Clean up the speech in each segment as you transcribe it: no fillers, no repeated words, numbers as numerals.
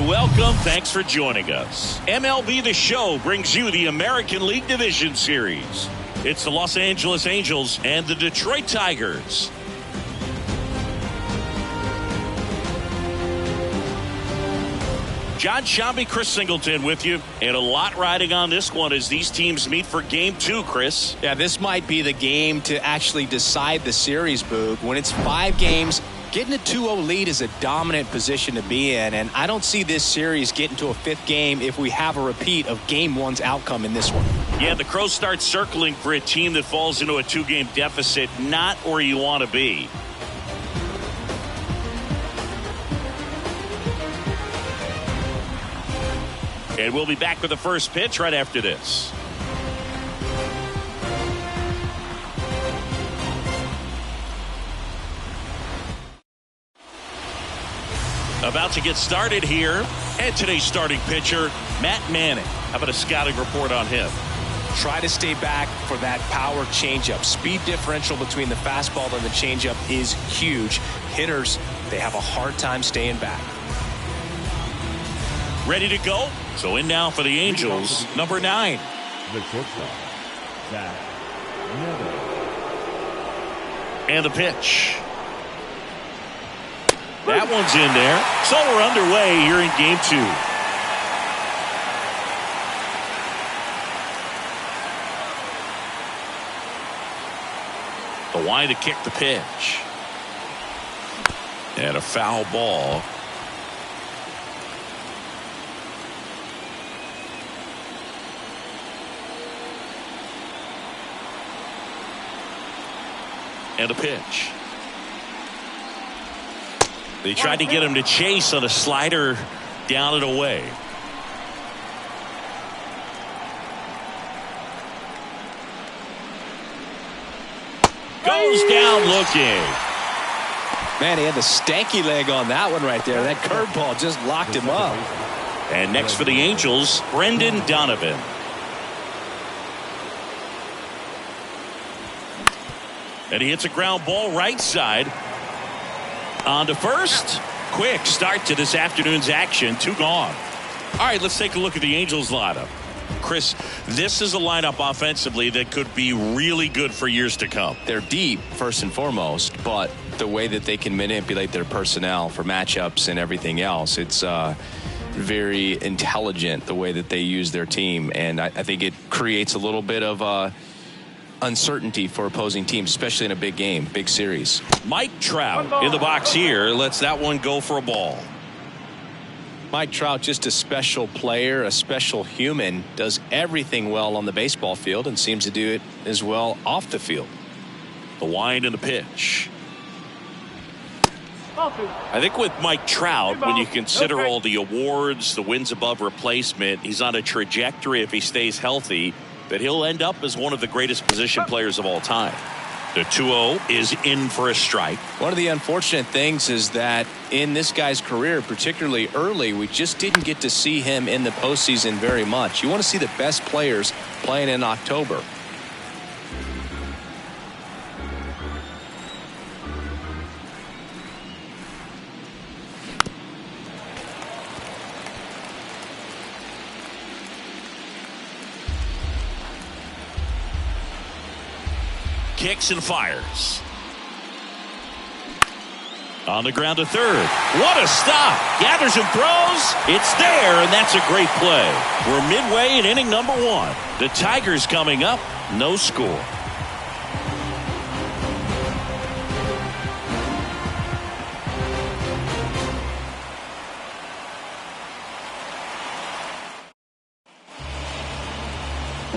and welcome. Thanks for joining us. MLB The Show brings you the American League Division Series. It's the Los Angeles Angels and the Detroit Tigers. John Shambi, Chris Singleton with you, and a lot riding on this one as these teams meet for Game 2, Chris. Yeah, this might be the game to actually decide the series, Boog. When it's 5 games, getting a 2-0 lead is a dominant position to be in, and I don't see this series getting to a 5th game if we have a repeat of Game 1's outcome in this one. Yeah, the Crows start circling for a team that falls into a 2-game deficit, not where you want to be. And we'll be back with the first pitch right after this. About to get started here. And today's starting pitcher, Matt Manning. How about a scouting report on him? Try to stay back for that power changeup. Speed differential between the fastball and the changeup is huge. Hitters, they have a hard time staying back. Ready to go? So in now for the Angels, number 9. The shortstop, Zach Netter. And the pitch. That one's in there. So we're underway here in Game 2. The wind to kick the pitch. And a foul ball. And a pitch. They tried to get him to chase on a slider down and away. Goes down looking. Man, he had the stanky leg on that one right there. That curveball just locked him up. And next for the Angels, Brendan Donovan. And he hits a ground ball right side. On to first. Quick start to this afternoon's action. 2 gone. All right, let's take a look at the Angels lineup. Chris, this is a lineup offensively that could be really good for years to come. They're deep, first and foremost, but the way that they can manipulate their personnel for matchups and everything else, it's very intelligent the way that they use their team. And I think it creates a little bit of uncertainty for opposing teams, especially in a big game, big series. Mike Trout in the box here lets that one go for a ball. Mike Trout, just a special player, a special human, does everything well on the baseball field and seems to do it as well off the field. The wind and the pitch. I think with Mike Trout, when you consider all the awards, the wins above replacement, he's on a trajectory, if he stays healthy, that he'll end up as one of the greatest position players of all time. The 2-0 is in for a strike. One of the unfortunate things is that in this guy's career, particularly early, we just didn't get to see him in the postseason very much. You want to see the best players playing in October. Kicks and fires. On the ground to third. What a stop. Gathers and throws. It's there, and that's a great play. We're midway in inning number 1. The Tigers coming up. No score.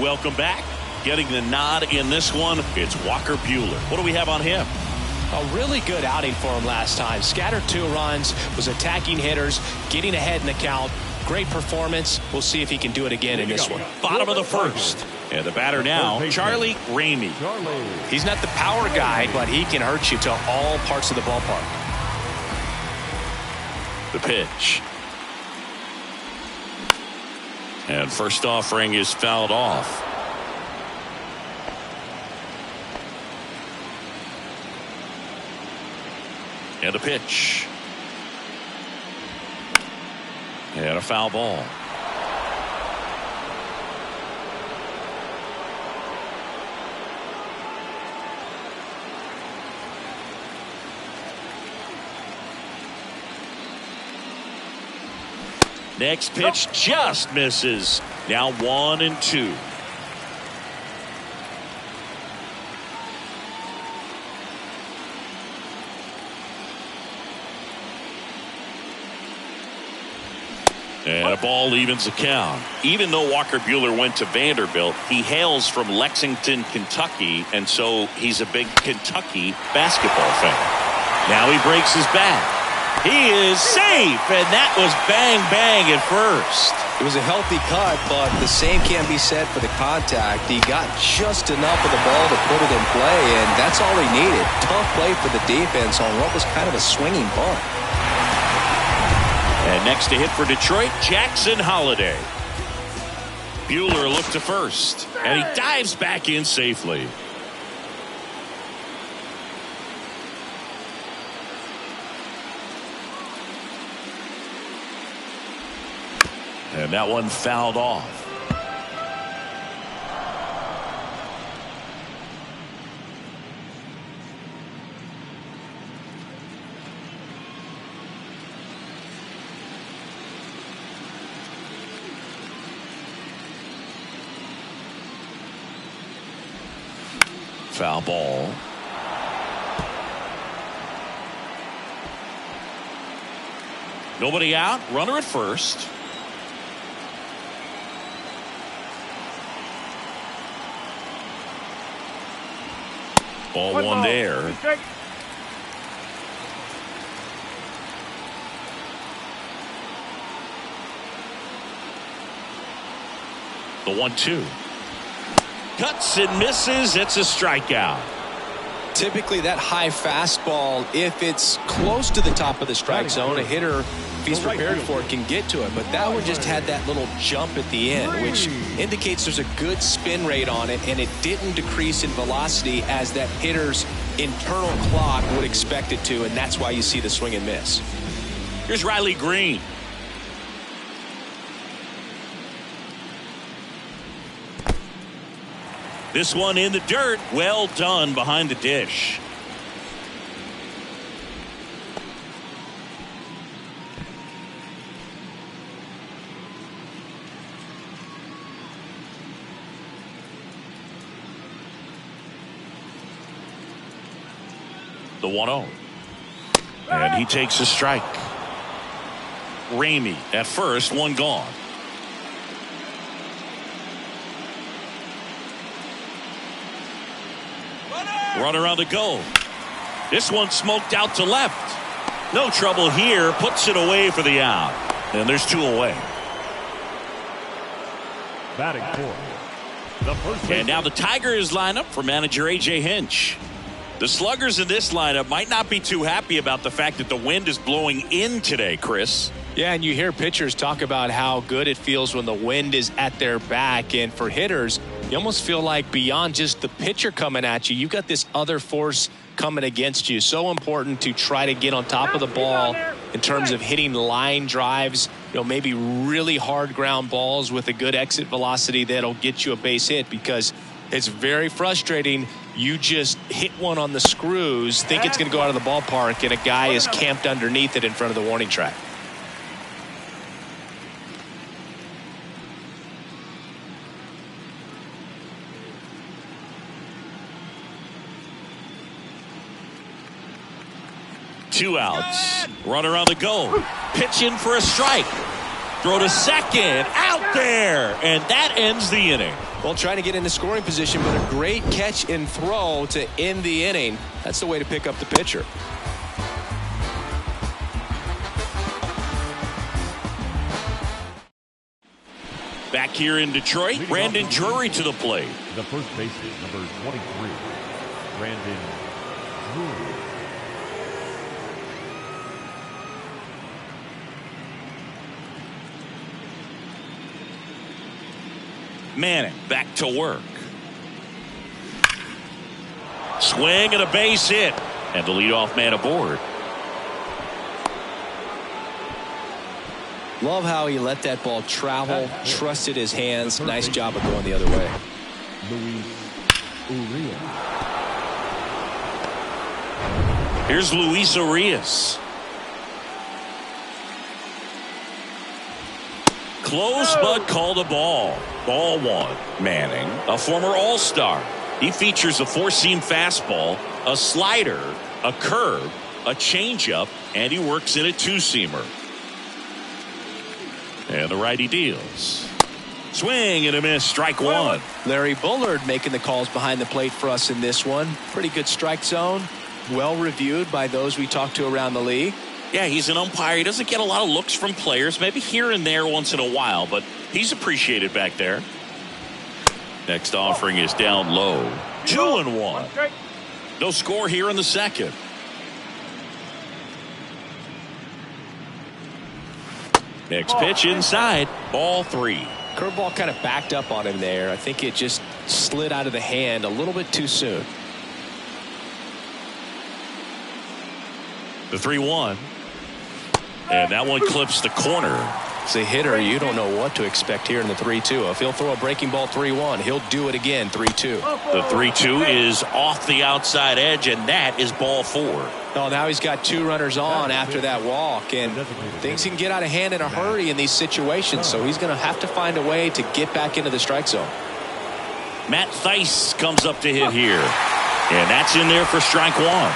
Welcome back. Getting the nod in this one, it's Walker Buehler. What do we have on him? A really good outing for him last time. Scattered 2 runs, was attacking hitters, getting ahead in the count. Great performance. We'll see if he can do it again in this one. Bottom of the first. And the batter now, Charlie Ramey. He's not the power guy, but he can hurt you to all parts of the ballpark. The pitch. And first offering is fouled off. And a pitch. And a foul ball. Next pitch just misses. Now 1-2. And a ball evens the count. Even though Walker Buehler went to Vanderbilt, he hails from Lexington, Kentucky, and so he's a big Kentucky basketball fan. Now he breaks his bat. He is safe, and that was bang, bang at first. It was a healthy cut, but the same can be said for the contact. He got just enough of the ball to put it in play, and that's all he needed. Tough play for the defense on what was kind of a swinging bunt. And next to hit for Detroit, Jackson Holliday. Buehler looked to first, and he dives back in safely. And that one fouled off. Foul ball. Nobody out. Runner at first. Ball one there. The 1-2. Cuts and misses. It's a strikeout. Typically that high fastball, if it's close to the top of the strike zone, a hitter, if he's prepared for it, can get to it. But that one just had that little jump at the end, which indicates there's a good spin rate on it, and it didn't decrease in velocity as that hitter's internal clock would expect it to, and that's why you see the swing and miss. Here's Riley Green. This one in the dirt. Well done behind the dish. The 1-0. And he takes a strike. Ramey at first, one gone. Runner on the go. This one smoked out to left. No trouble here. Puts it away for the out. And there's two away. Batting fourth. The first and now the Tigers line up for manager A.J. Hinch. The sluggers in this lineup might not be too happy about the fact that the wind is blowing in today, Chris. Yeah, and you hear pitchers talk about how good it feels when the wind is at their back. And for hitters, you almost feel like beyond just the pitcher coming at you, you've got this other force coming against you. So important to try to get on top of the ball in terms of hitting line drives, maybe really hard ground balls with a good exit velocity that'll get you a base hit, because it's very frustrating. You just hit one on the screws, think it's going to go out of the ballpark, and a guy is camped underneath it in front of the warning track. Two outs. Runner on the go. Pitching for a strike. Throw to second. Out there. And that ends the inning. Well, trying to get into scoring position, but a great catch and throw to end the inning. That's the way to pick up the pitcher. Back here in Detroit, Brandon Drury to the plate. The first baseman, number 23, Brandon Drury. Manning back to work. Swing and a base hit. And the leadoff man aboard. Love how he let that ball travel, trusted his hands. Nice job of going the other way. Here's Luis Urias. Close, but called a ball. Ball one. Manning, a former All-Star. He features a four-seam fastball, a slider, a curve, a changeup, and he works in a two-seamer. And the righty deals. Swing and a miss, strike one. Larry Bullard making the calls behind the plate for us in this one. Pretty good strike zone. Well reviewed by those we talked to around the league. Yeah, he's an umpire. He doesn't get a lot of looks from players, maybe here and there once in a while, but he's appreciated back there. Next offering is down low. 2-1. No score here in the second. Next pitch inside. Ball three. Curveball kind of backed up on him there. I think it just slid out of the hand a little bit too soon. The 3-1. And that one clips the corner. As a hitter, you don't know what to expect here in the 3-2. If he'll throw a breaking ball 3-1, he'll do it again 3-2. The 3-2 is off the outside edge, and that is ball four. Oh, now he's got two runners on after that walk, and things can get out of hand in a hurry in these situations, so he's going to have to find a way to get back into the strike zone. Matt Theis comes up to hit here, and that's in there for strike one.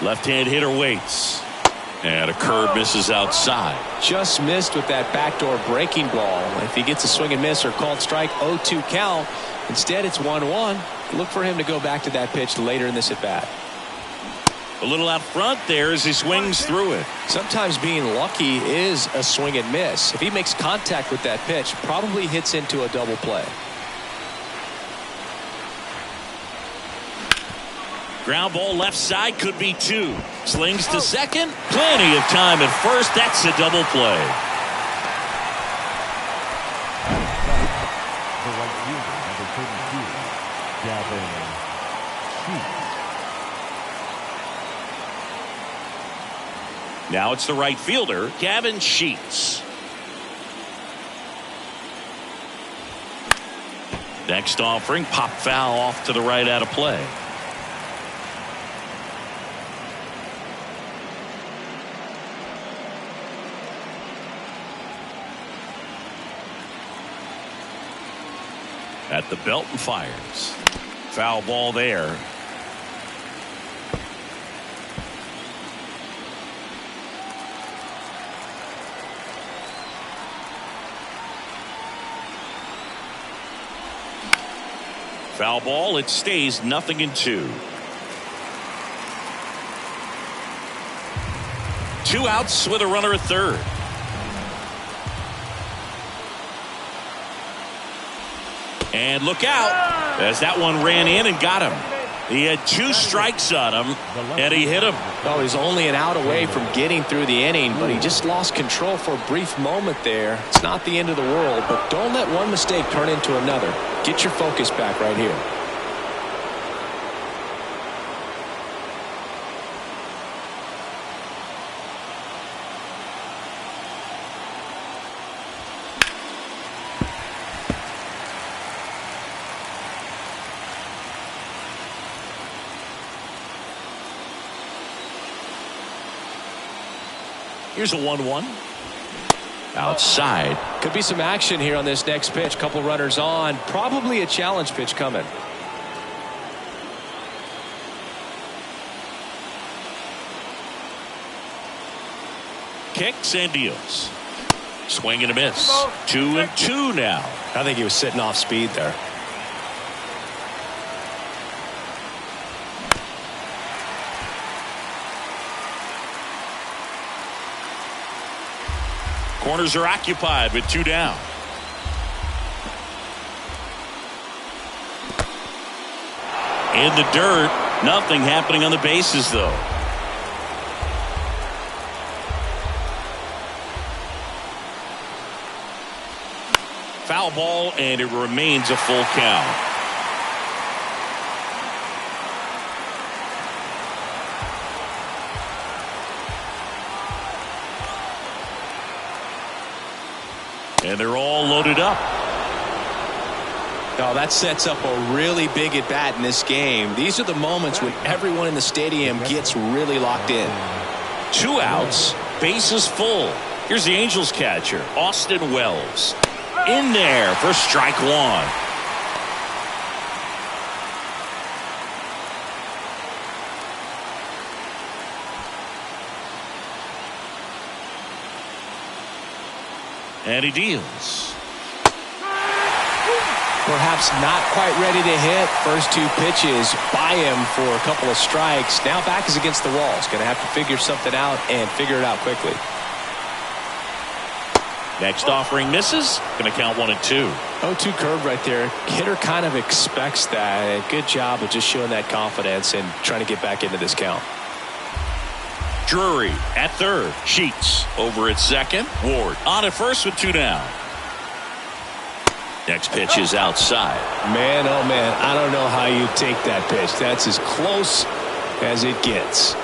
Left-hand hitter waits. And a curve misses outside. Just missed with that backdoor breaking ball. If he gets a swing and miss or called strike, 0-2 count. Instead, it's 1-1. Look for him to go back to that pitch later in this at-bat. A little out front there as he swings through it. Sometimes being lucky is a swing and miss. If he makes contact with that pitch, probably hits into a double play. Ground ball left side, could be two. Slings to second. Plenty of time at first. That's a double play. The right fielder, number 32, Gavin Sheets. Now it's the right fielder, Gavin Sheets. Next offering, pop foul off to the right out of play. At the belt and fires. Foul ball there. Foul ball. It stays 0-2. 2 outs with a runner at third. And look out as that one ran in and got him. He had 2 strikes on him, and he hit him. Well, he's only an out away from getting through the inning, but he just lost control for a brief moment there. It's not the end of the world, but don't let one mistake turn into another. Get your focus back right here. Here's a 1-1. Outside. Could be some action here on this next pitch. Couple runners on. Probably a challenge pitch coming. Kicks and deals. Swing and a miss. 2-2 now. I think he was sitting off speed there. Corners are occupied with 2 down. In the dirt. Nothing happening on the bases, though. Foul ball, and it remains a full count. And they're all loaded up. Oh, that sets up a really big at bat in this game. These are the moments when everyone in the stadium gets really locked in. 2 outs, bases full. Here's the Angels catcher, Austin Wells. In there for strike 1. And he deals. Perhaps not quite ready to hit. First 2 pitches by him for a couple of strikes. Now back is against the wall. He's going to have to figure something out and figure it out quickly. Next offering misses. Going to count 1-2. 0-2 curve right there. Hitter kind of expects that. Good job of just showing that confidence and trying to get back into this count. Drury at third. Sheets over at second. Ward on at first with 2 down. Next pitch is outside. Man, oh man, I don't know how you take that pitch. That's as close as it gets.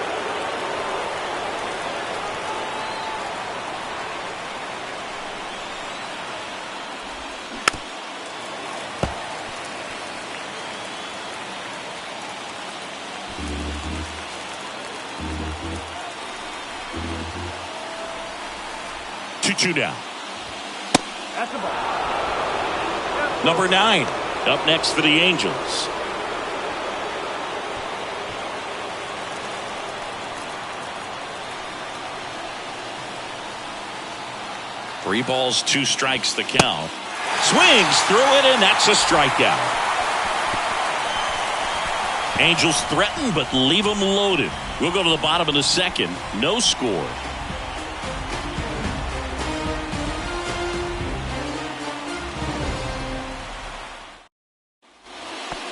Two down. That's the ball. Number 9 up next for the Angels. Three balls, 2 strikes the count. Swings through it, and that's a strikeout. Angels threaten, but leave them loaded. We'll go to the bottom of the second. No score.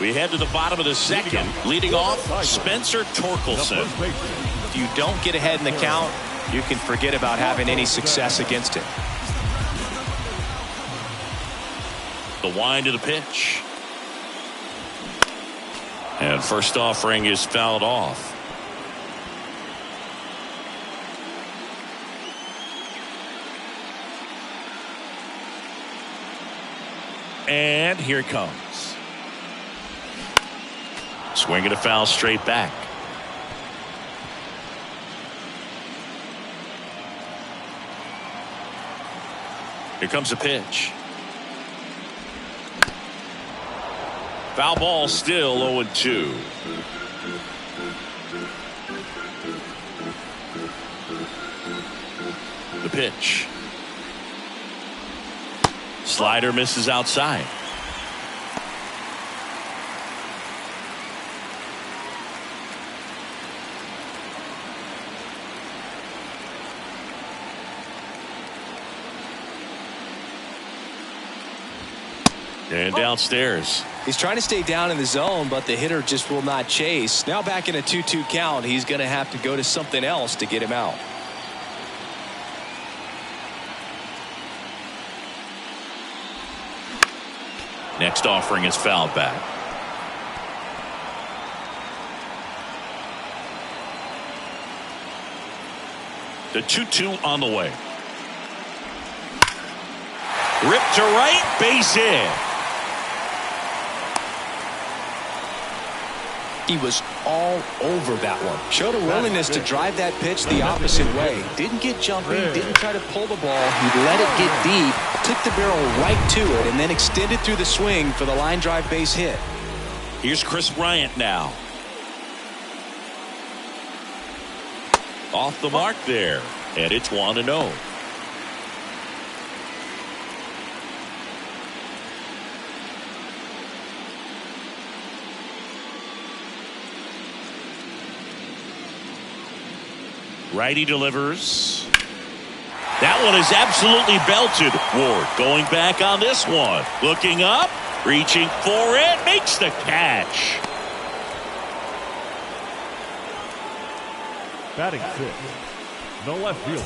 We head to the bottom of the second. Leading off, Spencer Torkelson. If you don't get ahead in the count, you can forget about having any success against him. The wind of the pitch. And first offering is fouled off. And here it comes. Swinging a foul straight back. Here comes a pitch. Foul ball, still 0-2. The pitch. Slider misses outside. And downstairs. He's trying to stay down in the zone, but the hitter just will not chase. Now back in a 2-2 count, he's going to have to go to something else to get him out. Next offering is fouled back. The 2-2 on the way. Ripped to right, base hit. He was all over that one. Showed a willingness to drive that pitch the opposite way. Didn't get jumpy, didn't try to pull the ball. He let it get deep, took the barrel right to it, and then extended through the swing for the line drive base hit. Here's Chris Bryant now. Off the mark there, and it's 1-0. Righty delivers. That one is absolutely belted. Ward going back on this one. Looking up, reaching for it, makes the catch. Batting 6th, no left fielder,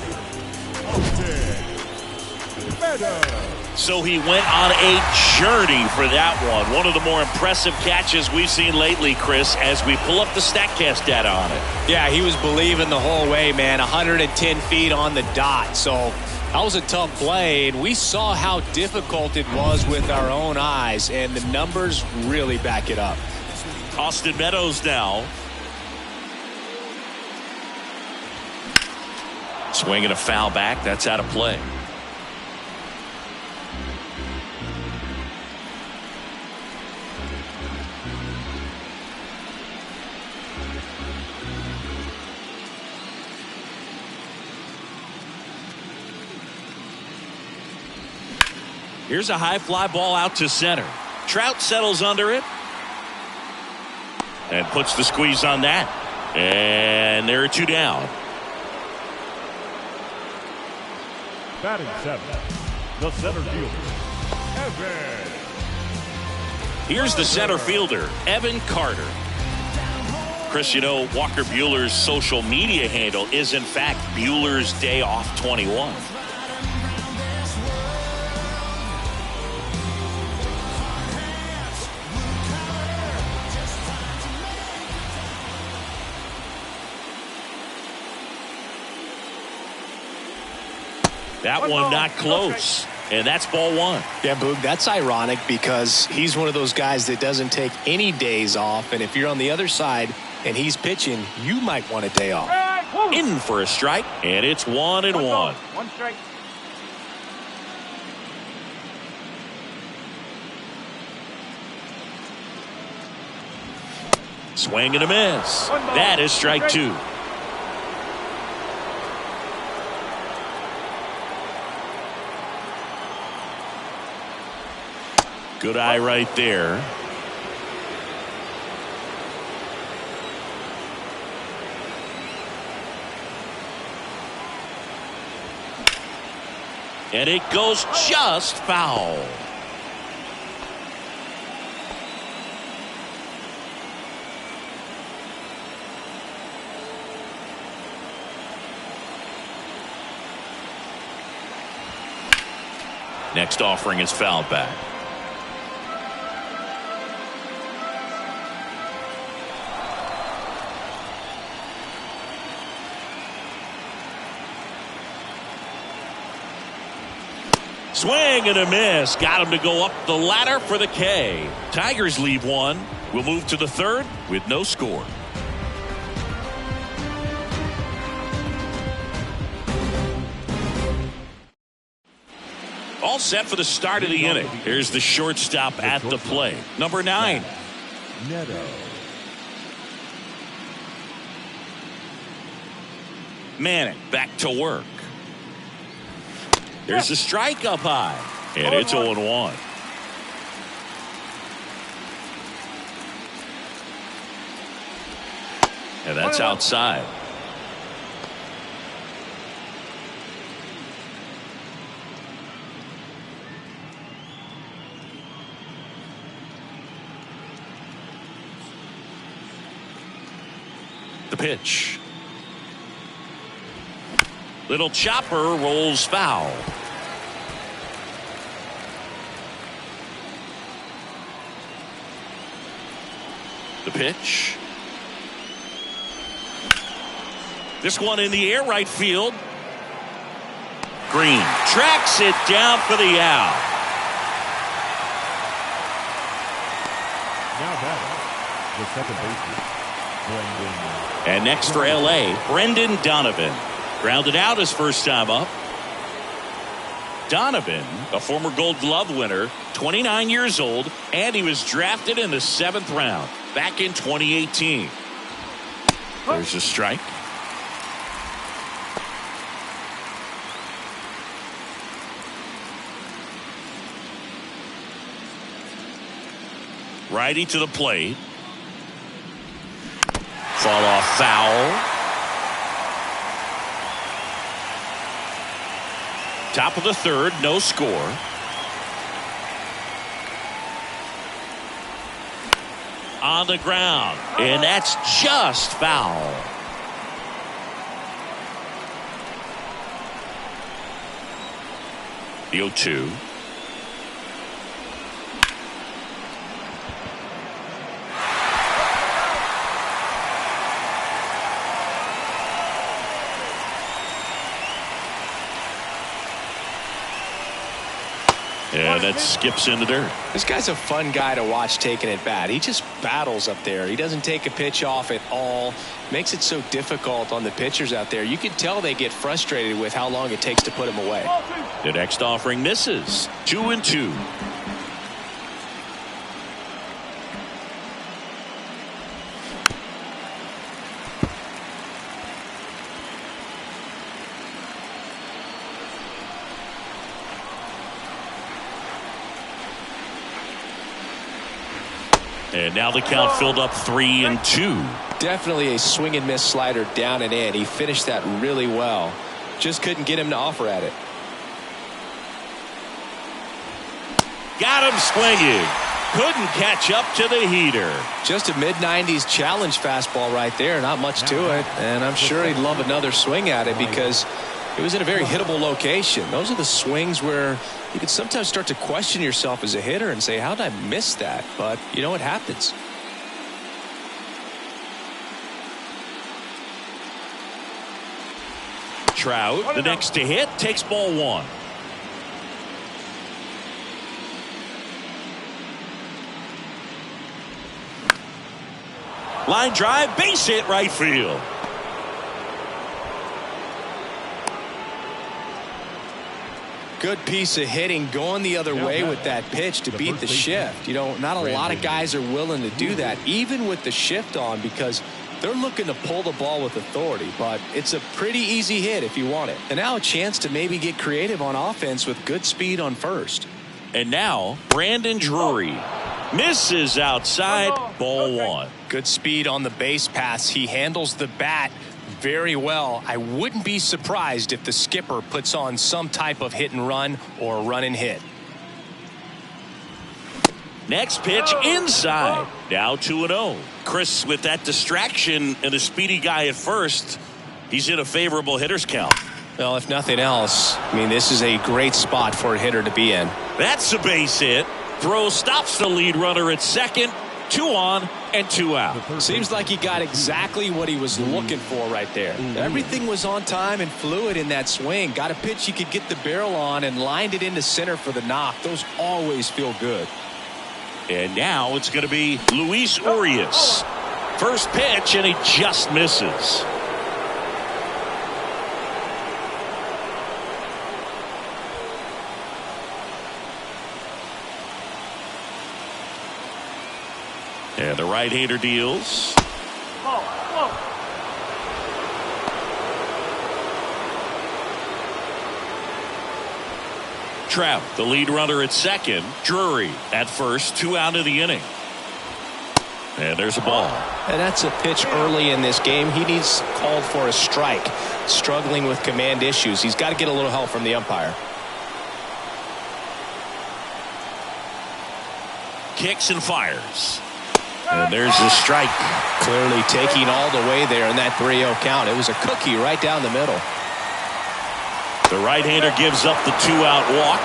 Austin Meadows. So he went on a journey for that one. One of the more impressive catches we've seen lately, Chris, as we pull up the StatCast data on it. Yeah, he was believing the whole way, man. 110 feet on the dot. So that was a tough play, and we saw how difficult it was with our own eyes, and the numbers really back it up. Austin Meadows now. Swinging a foul back. That's out of play. Here's a high fly ball out to center. Trout settles under it and puts the squeeze on that. And there are two down. Batting seventh, the center fielder, Evan. Here's the center fielder, Evan Carter. Chris, you know, Walker Buehler's social media handle is, in fact, Buehler's Day Off 21. That one not close, and that's ball one. Yeah, Boog, that's ironic because he's one of those guys that doesn't take any days off, and if you're on the other side and he's pitching, you might want a day off. In for a strike, and it's 1-1. One strike. Swing and a miss. That is strike two. Good eye right there. And it goes just foul. Next offering is fouled back. Swing and a miss. Got him to go up the ladder for the K. Tigers leave one. We'll move to the third with no score. All set for the start of the inning. Here's the shortstop at the plate. Number 9. Neto. Manning back to work. There's a strike up high. And it's 0-1. And that's outside. The pitch. Little chopper rolls foul. The pitch. This one in the air, right field. Green tracks it down for the out. Now batting, the second baseman, Brendan. And next for L.A., Brendan Donovan. Grounded out his first time up. Donovan, a former Gold Glove winner, 29 years old, and he was drafted in the 7th round back in 2018. There's a strike. Righty to the plate. Fall off foul. Top of the third, no score. On the ground, and that's just foul. The 0-2. And that skips in the dirt. This guy's a fun guy to watch taking at bat. He just battles up there. He doesn't take a pitch off at all. Makes it so difficult on the pitchers out there. You can tell they get frustrated with how long it takes to put him away. The next offering misses. 2-2. And now the count filled up 3-2. Definitely a swing and miss slider down and in. He finished that really well. Just couldn't get him to offer at it. Got him swinging. Couldn't catch up to the heater. Just a mid-90s challenge fastball right there. Not much to it. And I'm sure he'd love another swing at it because it was in a very hittable location. Those are the swings where you can sometimes start to question yourself as a hitter and say, how did I miss that? But you know what happens. Trout, the next to hit, takes ball one. Line drive, base hit, right field. Good piece of hitting going the other way with that pitch to beat the shift. You know, not a lot of guys are willing to do that, even with the shift on, because they're looking to pull the ball with authority. But it's a pretty easy hit if you want it. And now a chance to maybe get creative on offense with good speed on first. And now Brandon Drury misses outside, ball one. Good speed on the base pass. He handles the bat very well. I wouldn't be surprised if the skipper puts on some type of hit and run or run and hit. Next pitch inside. Now 2-0. Chris, with that distraction and a speedy guy at first, he's in a favorable hitter's count. Well, if nothing else, I mean, this is a great spot for a hitter to be in. That's a base hit. Throw stops the lead runner at second. 2 on and 2 out. Seems like he got exactly what he was looking for right there. Everything was on time and fluid in that swing. Got a pitch he could get the barrel on and lined it into center for the knock. Those always feel good. And now it's going to be Luis Urias. First pitch, and he just misses. And the right-hander deals. Trout, the lead runner at second. Drury at first. 2 out of the inning. And there's a ball. And that's a pitch early in this game. He needs called for a strike. Struggling with command issues. He's got to get a little help from the umpire. Kicks and fires. And there's the strike. Clearly taking all the way there in that 3-0 count. It was a cookie right down the middle. The right-hander gives up the 2-out walk.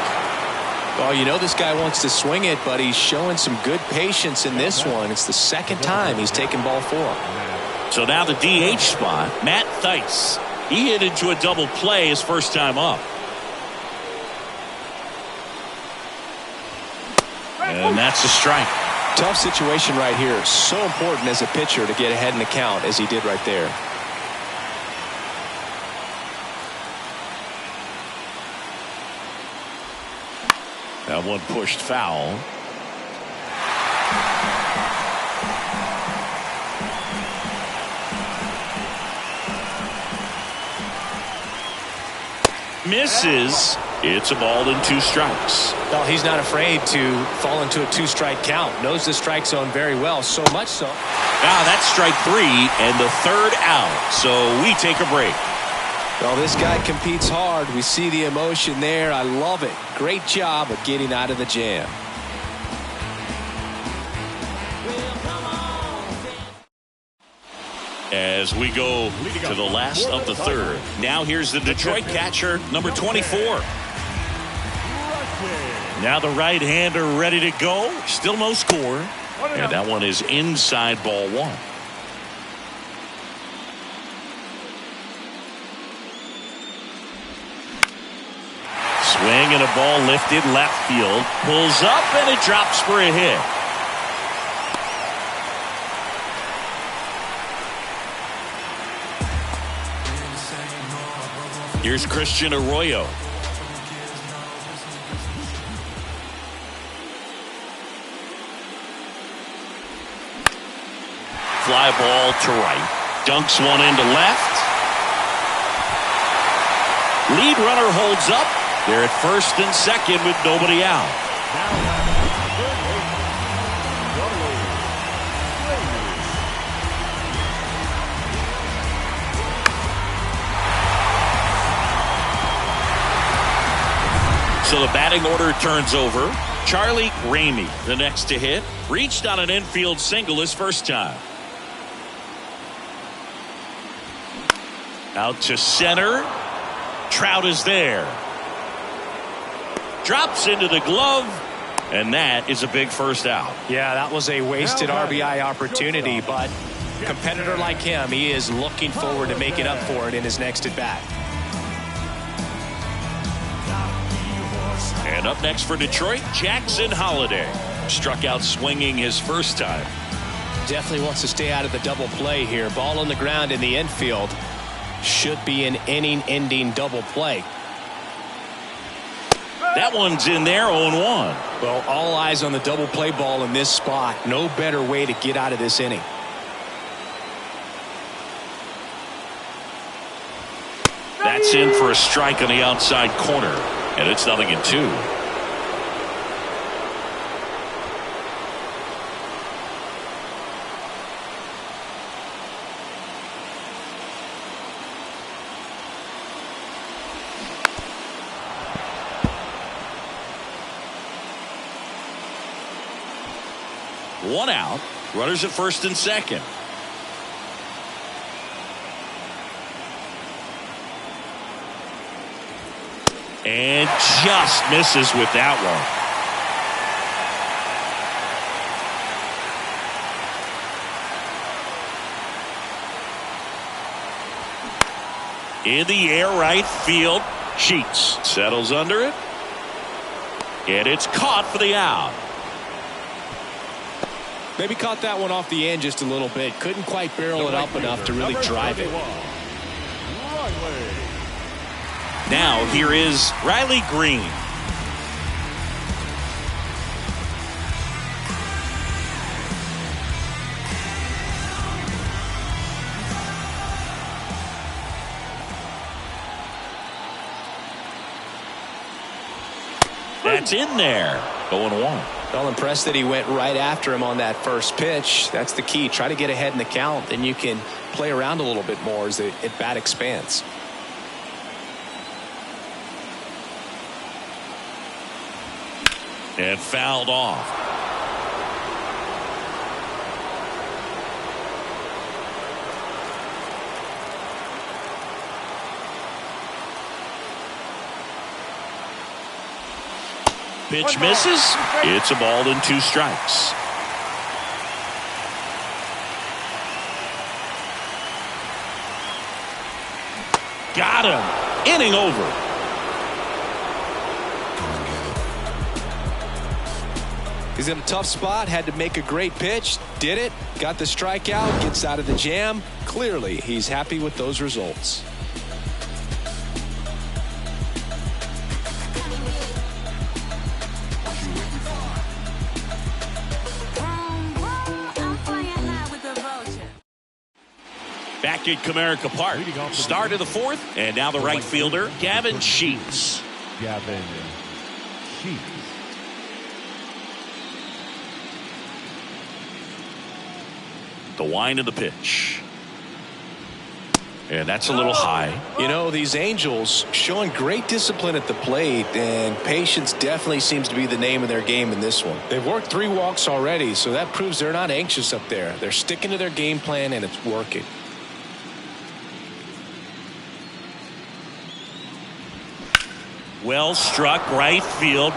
Well, you know this guy wants to swing it, but he's showing some good patience in this one. It's the second time he's taken ball 4. So now the DH spot, Matt Theis. He hit into a double play his first time up. And that's a strike. Tough situation right here. So important as a pitcher to get ahead in the count as he did right there. That one pushed foul. Misses. It's a ball and 2 strikes. Well, he's not afraid to fall into a 2-strike count. Knows the strike zone very well, so much so. Now that's strike 3 and the 3rd out. So we take a break. Well, this guy competes hard. We see the emotion there. I love it. Great job of getting out of the jam. As we go to the last of the 3rd. Now here's the Detroit catcher, number 24. Now the right-hander ready to go. Still no score. And that one is inside, ball 1. Swing and a ball lifted left field. Pulls up and it drops for a hit. Here's Christian Arroyo. Fly ball to right. Dunks one into left. Lead runner holds up. They're at first and second with nobody out. So the batting order turns over. Charlie Ramey, the next to hit, reached on an infield single his first time. Out to center. Trout is there. Drops into the glove, and that is a big first out. Yeah, that was a wasted RBI opportunity, but a competitor like him, he is looking forward to making up for it in his next at bat. And up next for Detroit, Jackson Holliday. Struck out swinging his first time. Definitely wants to stay out of the double play here. Ball on the ground in the infield. Should be an inning-ending double play. That one's in there, 0-1. Well, all eyes on the double play ball in this spot. No better way to get out of this inning. That's in for a strike on the outside corner, and it's 0-2. One out. Runners at first and second. And just misses with that one. In the air, right field. Sheets settles under it. And it's caught for the out. Maybe caught that one off the end just a little bit. Couldn't quite barrel it up enough to really drive it. Now here is Riley Green. That's in there. 0-1. Well, impressed that he went right after him on that first pitch. That's the key. Try to get ahead in the count. Then you can play around a little bit more as the at bat expands. And fouled off. Pitch misses. It's a ball and 2 strikes. Got him. Inning over. He's in a tough spot. Had to make a great pitch. Did it. Got the strikeout. Gets out of the jam. Clearly, he's happy with those results. Back at Comerica Park. Start of the 4th. And now the right fielder, Gavin Sheets. Gavin Sheets. The wind of the pitch. And that's a little high. You know, these Angels showing great discipline at the plate, and patience definitely seems to be the name of their game in this one. They've worked 3 walks already, so that proves they're not anxious up there. They're sticking to their game plan, and it's working. Well struck right field.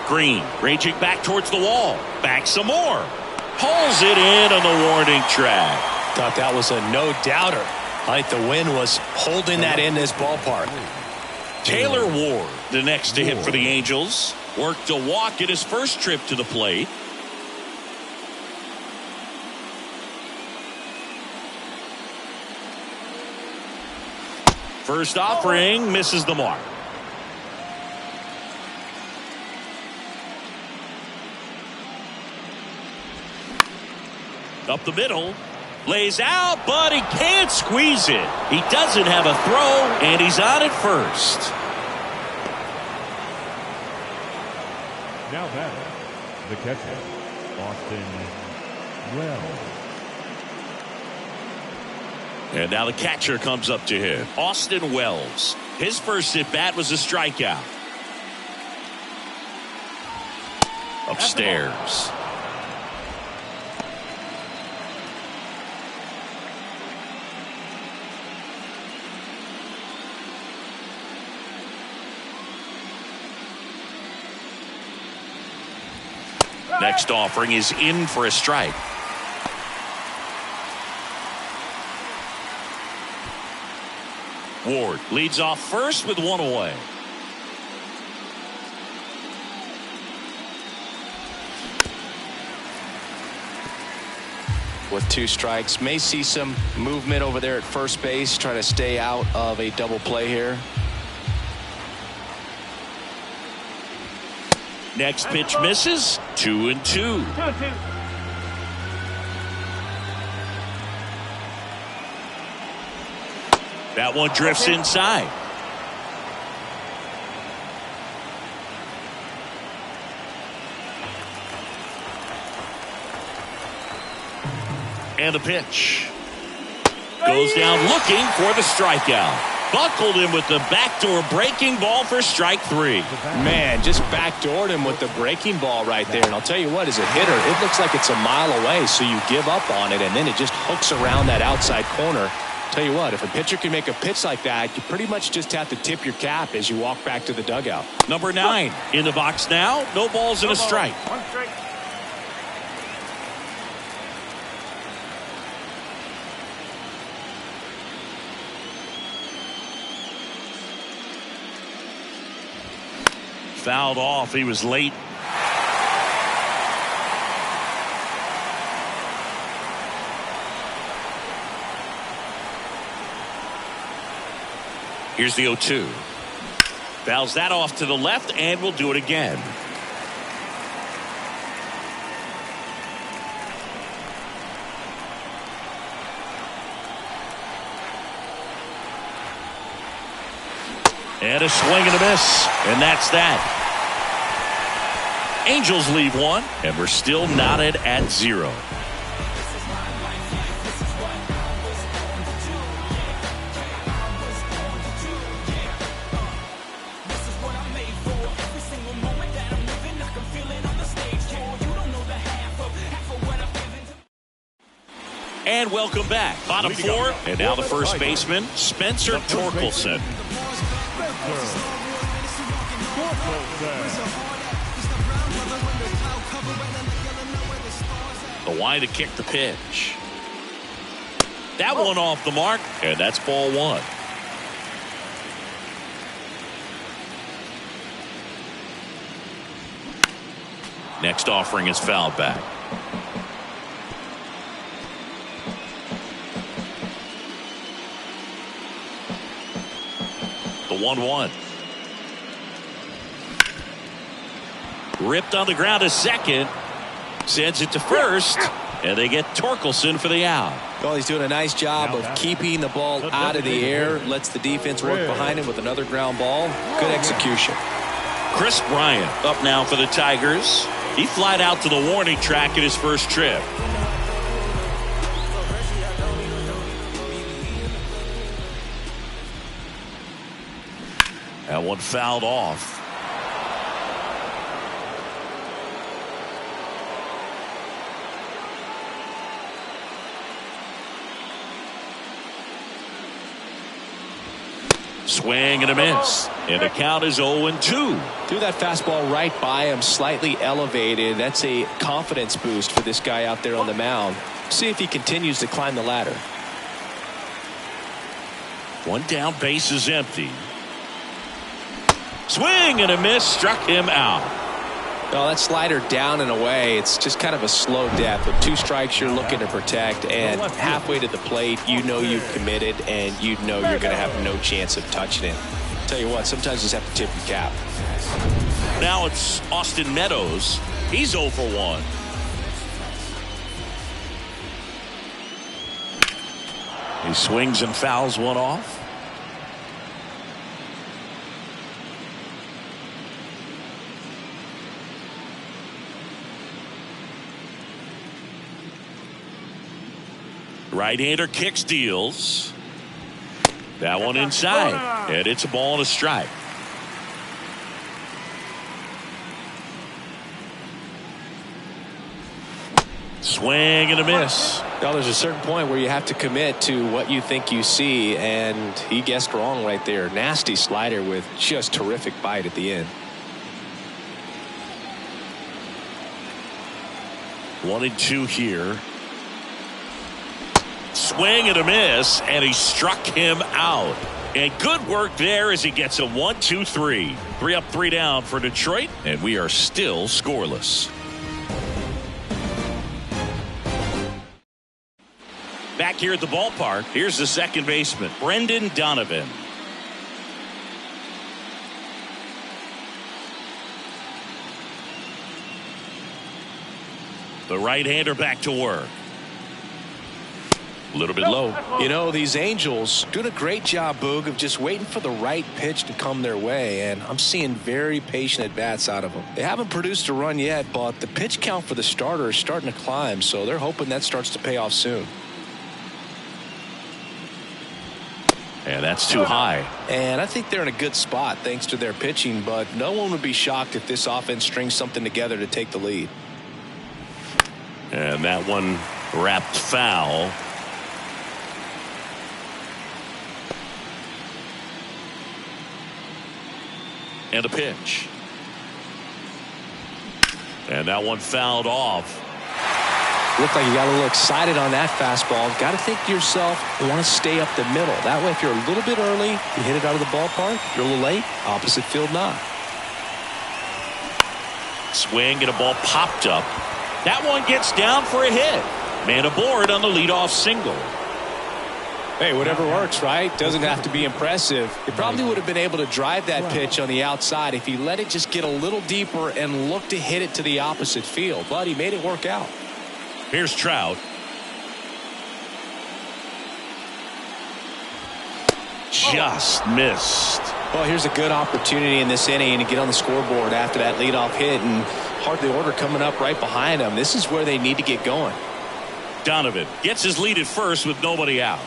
Green raging back towards the wall. Back some more. Pulls it in on the warning track. Thought that was a no-doubter. I think the wind was holding that in this ballpark. Taylor Ward, the next to hit for the Angels. Worked a walk in his first trip to the plate. First offering misses the mark. Up the middle. Lays out, but he can't squeeze it. He doesn't have a throw, and he's on at first. Now that the catcher, Austin Wells. And now the catcher comes up to him, Austin Wells. His first at-bat was a strikeout. Upstairs. Next offering is in for a strike. Ward leads off first with one away. With 2 strikes, may see some movement over there at first base, try to stay out of a double play here. Next pitch misses. 2-2. That one drifts inside. And a pitch. Goes down looking for the strikeout. Buckled him with the backdoor breaking ball for strike 3. Man, just backdoored him with the breaking ball right there. And I'll tell you what, as a hitter, it looks like it's a mile away, so you give up on it, and then it just hooks around that outside corner. Tell you what, if a pitcher can make a pitch like that, you pretty much just have to tip your cap as you walk back to the dugout. Number 9 in the box now. No balls and a strike. One strike. Fouled off. He was late. Here's the 0-2. Fouls that off to the left, and we'll do it again. And a swing and a miss, and that's that. Angels leave one, and we're still knotted at 0. And welcome back. Bottom 4, and now the first baseman, Spencer Torkelson. The line to kick the pitch. That one off the mark, and that's ball 1. Next offering is fouled back. The 1-1. Ripped on the ground to second. Sends it to first. And they get Torkelson for the out. Well, he's doing a nice job of keeping the ball out of the air. Lets the defense work behind him with another ground ball. Good execution. Chris Bryant up now for the Tigers. He flied out to the warning track in his first trip. That one fouled off. Swing and a miss. And the count is 0-2. Threw that fastball right by him, slightly elevated. That's a confidence boost for this guy out there on the mound. See if he continues to climb the ladder. One down, base is empty. Swing and a miss, struck him out. No, that slider down and away, it's just kind of a slow death. With 2 strikes, you're looking to protect, and halfway to the plate, you know you've committed, and you know you're going to have no chance of touching it. Tell you what, sometimes you just have to tip your cap. Now it's Austin Meadows. He's 0 for 1. He swings and fouls one off. Right-hander kicks, deals. That one inside, and it's a ball and a strike. Swing and a miss. Well, there's a certain point where you have to commit to what you think you see, and he guessed wrong right there. Nasty slider with just terrific bite at the end. 1-2 here. Swing and a miss, and he struck him out. And good work there as he gets a 1-2-3. 3 up, 3 down for Detroit, and we are still scoreless. Back here at the ballpark, here's the second baseman, Brendan Donovan. The right-hander back to work. A little bit low. You know, these Angels doing a great job, Boog, of just waiting for the right pitch to come their way, and I'm seeing very patient at-bats out of them. They haven't produced a run yet, but the pitch count for the starter is starting to climb, so they're hoping that starts to pay off soon. And that's too high. And I think they're in a good spot thanks to their pitching, but no one would be shocked if this offense strings something together to take the lead. And that one wrapped foul. And a pitch. And that one fouled off. Looked like you got a little excited on that fastball. Got to think to yourself, you want to stay up the middle. That way, if you're a little bit early, you hit it out of the ballpark. If you're a little late, opposite field not. Swing and a ball popped up. That one gets down for a hit. Man aboard on the leadoff single. Hey, whatever works, right? Doesn't have to be impressive. He probably would have been able to drive that pitch on the outside if he let it just get a little deeper and look to hit it to the opposite field. But he made it work out. Here's Trout. Just missed. Well, here's a good opportunity in this inning to get on the scoreboard after that leadoff hit, and hard the order coming up right behind him. This is where they need to get going. Donovan gets his lead at first with nobody out.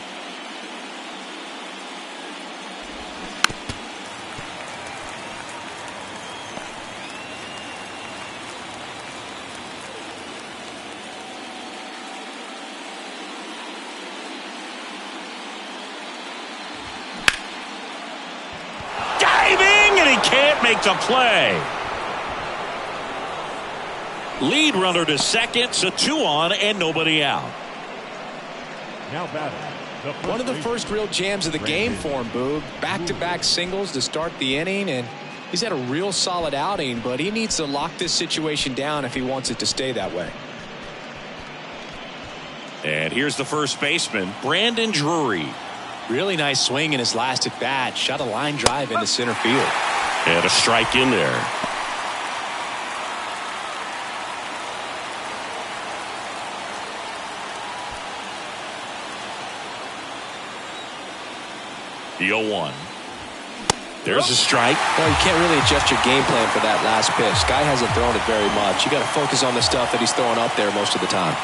Can't make the play. Lead runner to second, so 2 on and nobody out. Now batting. One of the first real jams of the game for him, Boog. Back-to-back singles to start the inning, and he's had a real solid outing, but he needs to lock this situation down if he wants it to stay that way. And here's the first baseman, Brandon Drury. Really nice swing in his last at-bat. Shot a line drive into center field. And a strike in there. The 0-1. There's a strike. Well, you can't really adjust your game plan for that last pitch. Guy hasn't thrown it very much. You got to focus on the stuff that he's throwing up there most of the time.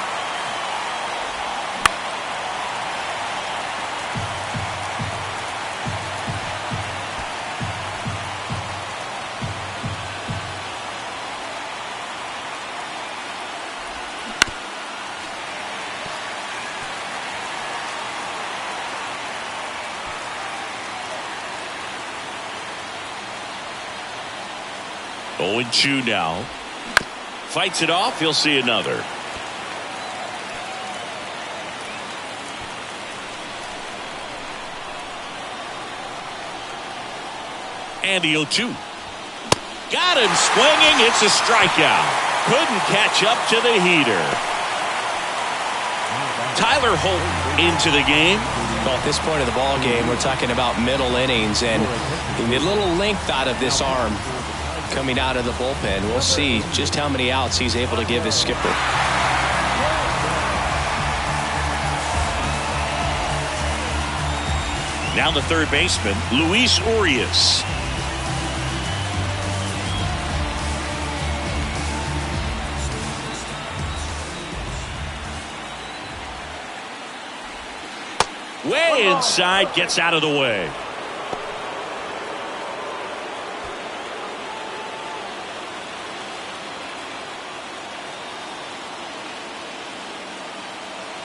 Oh, 0-2 now. Fights it off. He'll see another. And the 0-2. Got him swinging. It's a strikeout. Couldn't catch up to the heater. Tyler Holt into the game. Well, at this point of the ball game, we're talking about middle innings, and a little length out of this arm coming out of the bullpen. We'll see just how many outs he's able to give his skipper. Now the third baseman, Luis Urias. Way inside, gets out of the way.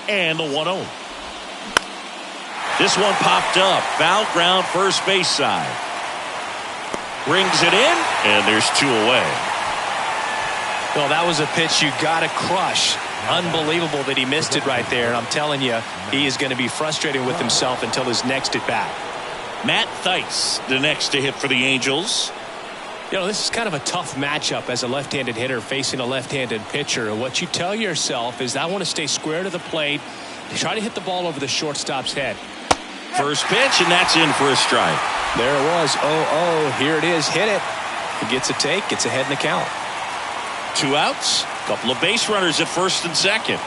And the 1-0. This one popped up. Foul ground, first base side. Brings it in, and there's 2 away. Well, that was a pitch you got to crush. Unbelievable that he missed it right there. And I'm telling you, he is going to be frustrated with himself until his next at bat. Matt Theis, the next to hit for the Angels. You know, this is kind of a tough matchup as a left-handed hitter facing a left-handed pitcher. And what you tell yourself is, I want to stay square to the plate, try to hit the ball over the shortstop's head. First pitch, and that's in for a strike. There it was. 0-0. Here it is. Hit it. He gets a take. Gets ahead in the count. 2 outs. Couple of base runners at first and second.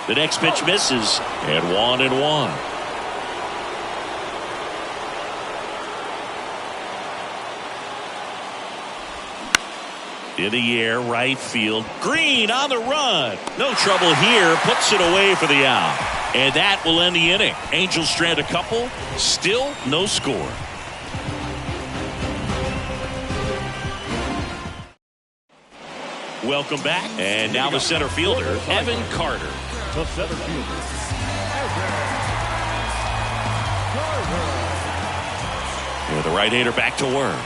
The next pitch misses, and 1-1. In the air, right field. Green on the run. No trouble here. Puts it away for the out. And that will end the inning. Angels strand a couple. Still no score. Welcome back. And now the center fielder, Evan Carter. The center fielder, With the right-hander back to work.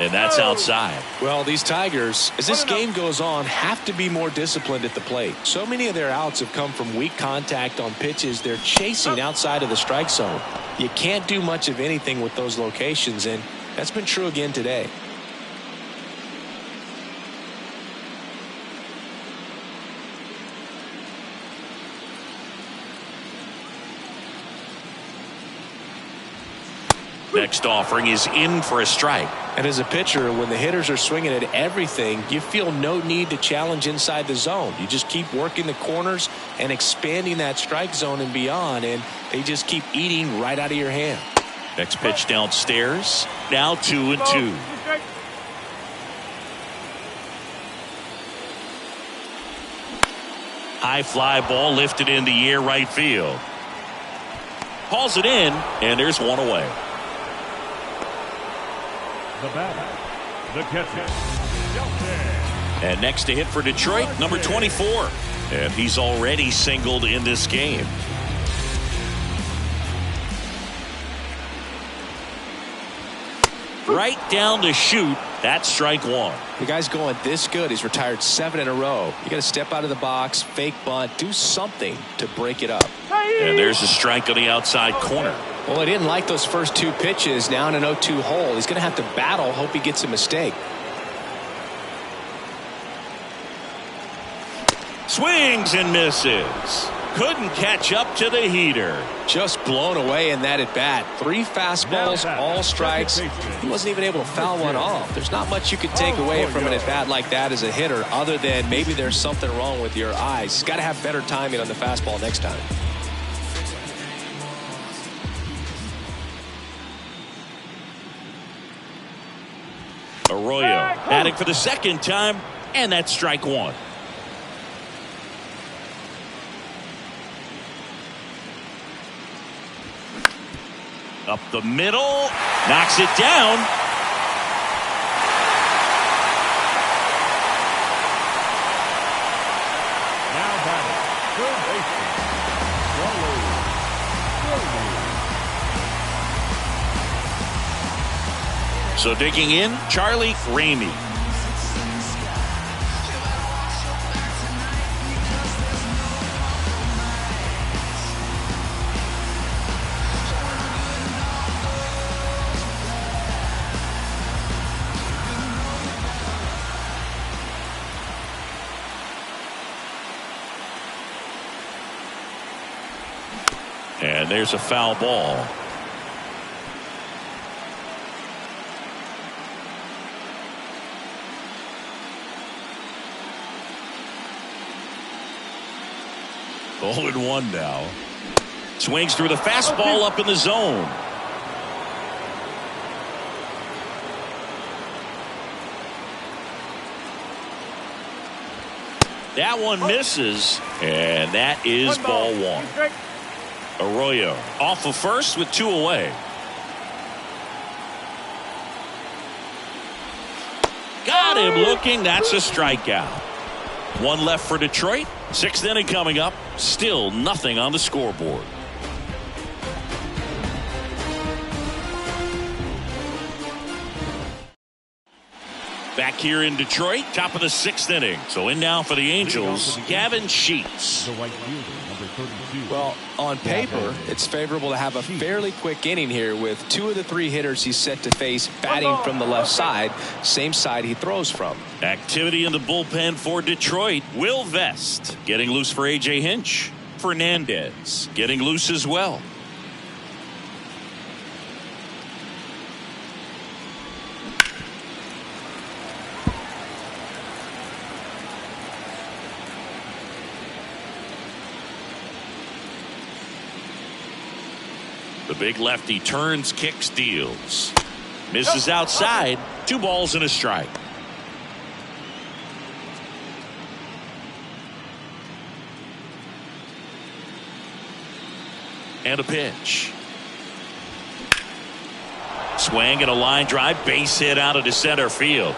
And that's outside. Well, these Tigers, as this game goes on, have to be more disciplined at the plate. So many of their outs have come from weak contact on pitches they're chasing outside of the strike zone. You can't do much of anything with those locations, and that's been true again today. Next offering is in for a strike. And as a pitcher, when the hitters are swinging at everything, you feel no need to challenge inside the zone. You just keep working the corners and expanding that strike zone and beyond, and they just keep eating right out of your hand. Next pitch downstairs. Now 2-2. High fly ball lifted in the air, right field. Hauls it in, and there's 1 away. the batter, the catcher, And next to hit for Detroit, number 24. And he's already singled in this game. Right down the chute. That's strike one. The guy's going this good. He's retired 7 in a row. You got to step out of the box, fake bunt, do something to break it up. And there's a strike on the outside corner. Well, he didn't like those first 2 pitches. Now in an 0-2 hole, he's going to have to battle. Hope he gets a mistake. Swings and misses. Couldn't catch up to the heater. Just blown away in that at bat. 3 fastballs, all strikes. He wasn't even able to foul one off. There's not much you can take away from an at bat like that as a hitter, other than maybe there's something wrong with your eyes. He's got to have better timing on the fastball next time. Arroyo batting for the second time, and that's strike one. Up the middle, knocks it down. now batting, third baseman, So digging in, Charlie Ramey. And there's a foul ball. Oh, and 1 now. Swings through the fastball up in the zone. That one misses, and that is ball 1. Arroyo off of first with 2 away. Got him looking. That's a strikeout. 1 left for Detroit. 6th inning coming up. Still nothing on the scoreboard. Back here in Detroit, top of the 6th inning. So in now for the Angels, Gavin Sheets. The right fielder, number 32. Well, on paper, it's favorable to have a fairly quick inning here with 2 of the 3 hitters he's set to face batting from the left side, same side he throws from. Activity in the bullpen for Detroit. Will Vest getting loose for A.J. Hinch. Fernandez getting loose as well. The big lefty turns, kicks, deals. Misses outside. 2 balls and a strike. And a pitch. Swing and a line drive. Base hit out into center field.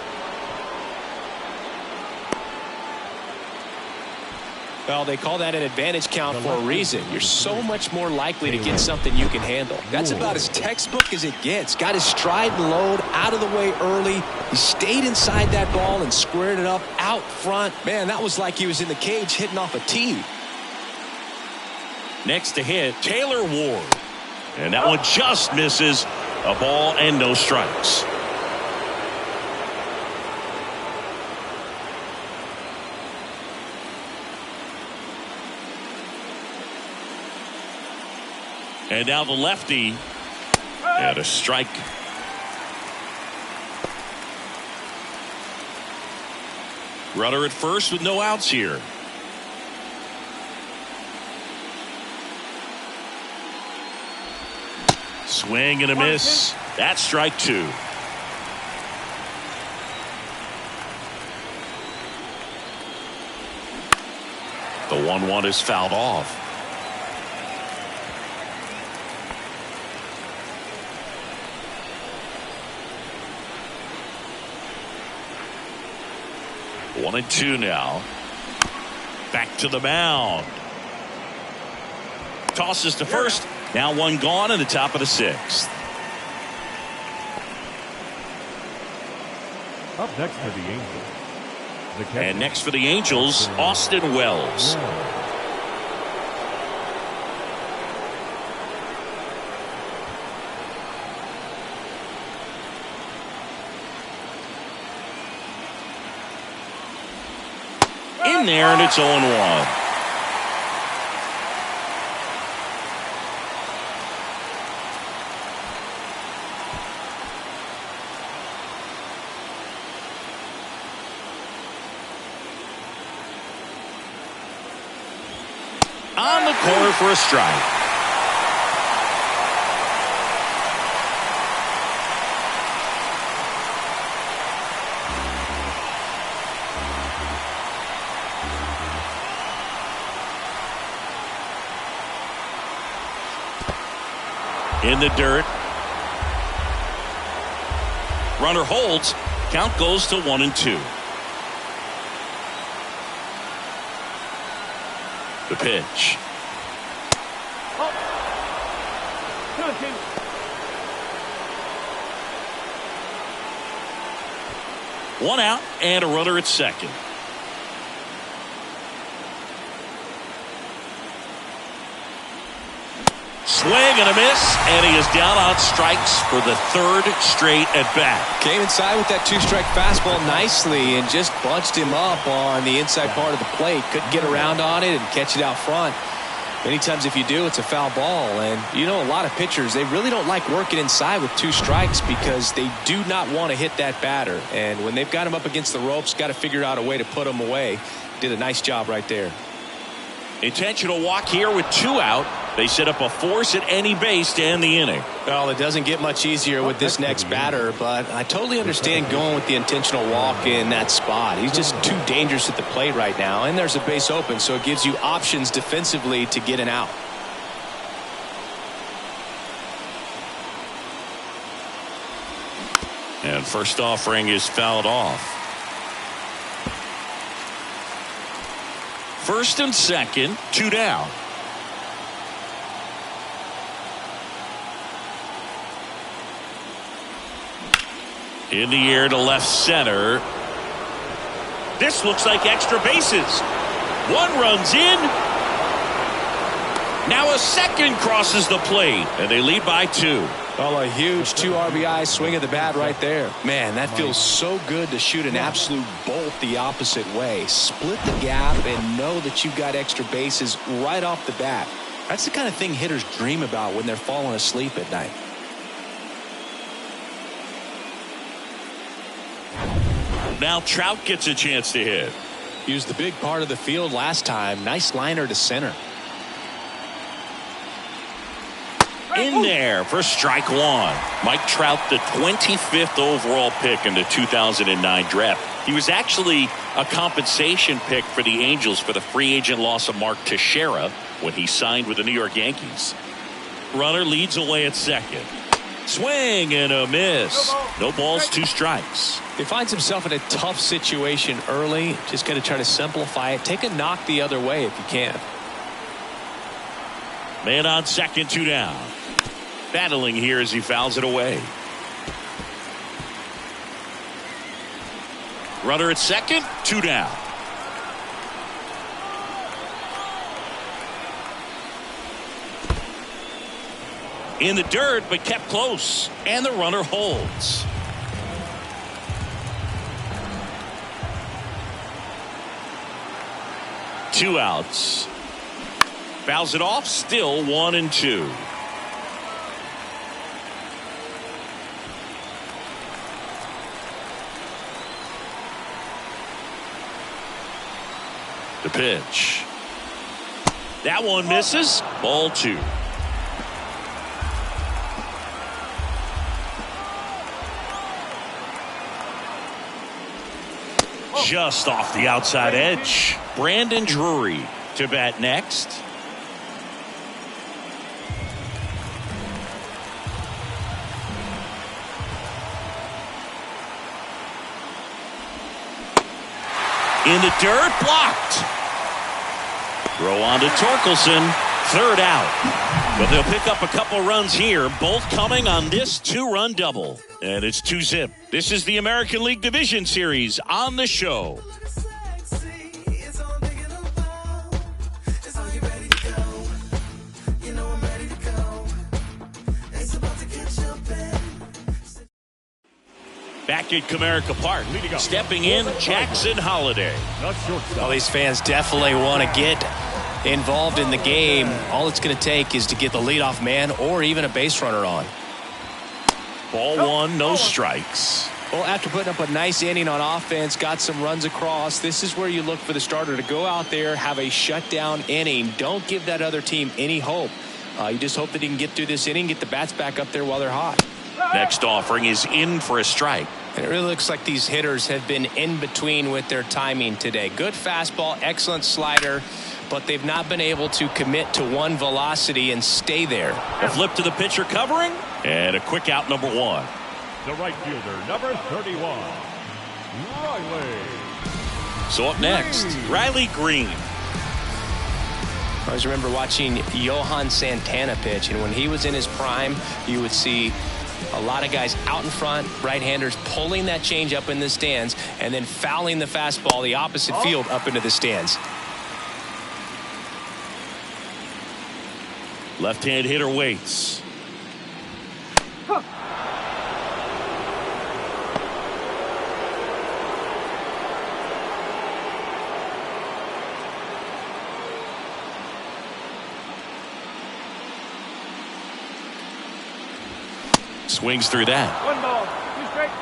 Well, they call that an advantage count for a reason. You're so much more likely to get something you can handle. That's about as textbook as it gets. Got his stride and load out of the way early. He stayed inside that ball and squared it up out front. Man, that was like he was in the cage hitting off a tee. Next to hit, Taylor Ward. And that one just misses. A ball and no strikes. And now the lefty. And a strike. Runner at first with no outs here. Swing and a miss. That's strike 2. The 1-1 is fouled off. One and 2 now. Back to the mound. Tosses to first. Now 1 gone in the top of the 6th. Up next for the Angels. And next for the Angels, Austin Wells. In there, and it's 0-1. On the corner for a strike. In the dirt. Runner holds. Count goes to 1 and 2. The pitch. One out and a runner at second. Swing and a miss, and he is down on strikes for the 3rd straight at bat. Came inside with that 2-strike fastball nicely and just bunched him up on the inside part of the plate. Couldn't get around on it and catch it out front. Many times if you do, it's a foul ball. And you know, a lot of pitchers, they really don't like working inside with 2 strikes because they do not want to hit that batter. And when they've got him up against the ropes, got to figure out a way to put him away. Did a nice job right there. Intentional walk here with 2 out. They set up a force at any base to end the inning. Well, it doesn't get much easier with this next batter, but I totally understand going with the intentional walk in that spot. He's just too dangerous at the plate right now, and there's a base open, so it gives you options defensively to get an out. And first offering is fouled off. First and second, 2 down. In the air to left center. This looks like extra bases. 1 runs in. Now a second crosses the plate, and they lead by 2. Well, a huge 2 RBI swing of the bat right there. Man, that feels so good to shoot an absolute bolt the opposite way. Split the gap and know that you've got extra bases right off the bat. That's the kind of thing hitters dream about when they're falling asleep at night. Now Trout gets a chance to hit. Used the big part of the field last time. Nice liner to center. In there for strike 1. Mike Trout, the 25th overall pick in the 2009 draft. He was actually a compensation pick for the Angels for the free agent loss of Mark Teixeira when he signed with the New York Yankees. Runner leads away at second. Swing and a miss. No balls, 2 strikes. He finds himself in a tough situation early. Just got to try to simplify it. Take a knock the other way if you can. Man on second, 2 down. Battling here as he fouls it away. Runner at second, 2 down. In the dirt, but kept close, and the runner holds. Two outs. Fouls it off, still 1-2. The pitch. That one misses. Ball 2. Just off the outside edge. Brandon Drury to bat next. In the dirt, blocked. Throw on to Torkelson. 3rd out. But they'll pick up a couple runs here, both coming on this 2-run double. And it's 2-zip. This is the American League Division Series on the show. Back at Comerica Park, stepping in, Jackson Holliday. Well, these fans definitely want to get involved in the game. All it's going to take is to get the leadoff man or even a base runner on. Ball 1, no strikes. Well, after putting up a nice inning on offense, got some runs across, this is where you look for the starter to go out there, have a shutdown inning. Don't give that other team any hope. You just hope that he can get through this inning, get the bats back up there while they're hot. Next offering is in for a strike. And it really looks like these hitters have been in between with their timing today. Good fastball, excellent slider, but they've not been able to commit to one velocity and stay there. A flip to the pitcher covering, and a quick out, number 1. The right fielder, number 31, Riley. So up next, Riley Green. I always remember watching Johan Santana pitch, and when he was in his prime, you would see a lot of guys out in front, right-handers pulling that change up in the stands and then fouling the fastball the opposite field up into the stands. Left-hand hitter waits. Swings through that. 1 ball, 2 strikes.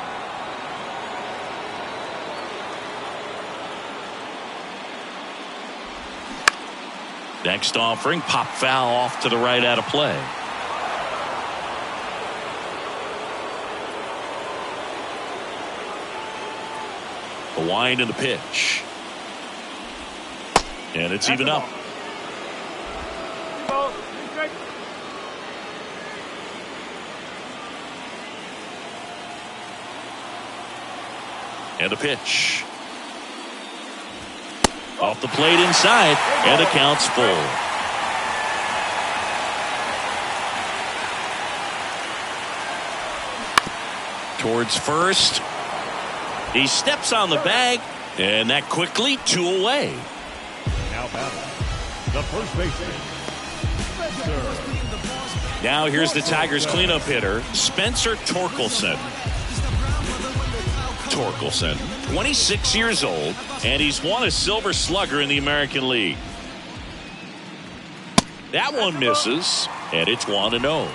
Next offering, pop foul off to the right out of play. The wind and the pitch. And it's even up. 2 balls, 3 strikes. And a pitch. Off the plate inside, and the count's full. Towards first. He steps on the bag, and that quickly 2 away. Now battle. The first baseman. Now here's the Tigers cleanup hitter, Spencer Torkelson. 26 years old, and he's won a Silver Slugger in the American League. That one misses, and it's 1-0.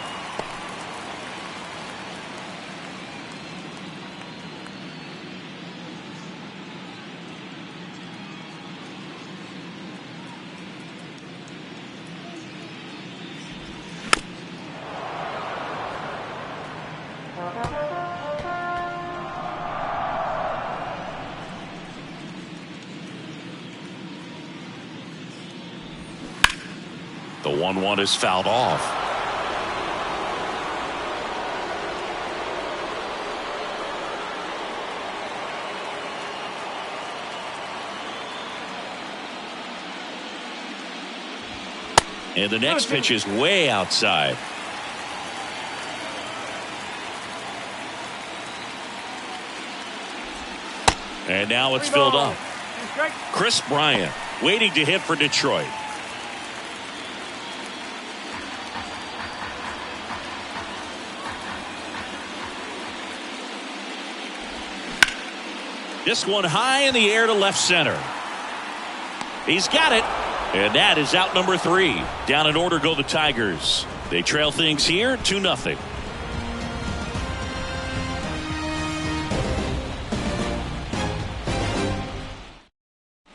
The 1-1 is fouled off. And the next pitch is way outside. And now it's filled up. Chris Bryant waiting to hit for Detroit. This one high in the air to left center. He's got it. And that is out number 3. Down in order go the Tigers. They trail things here 2-0.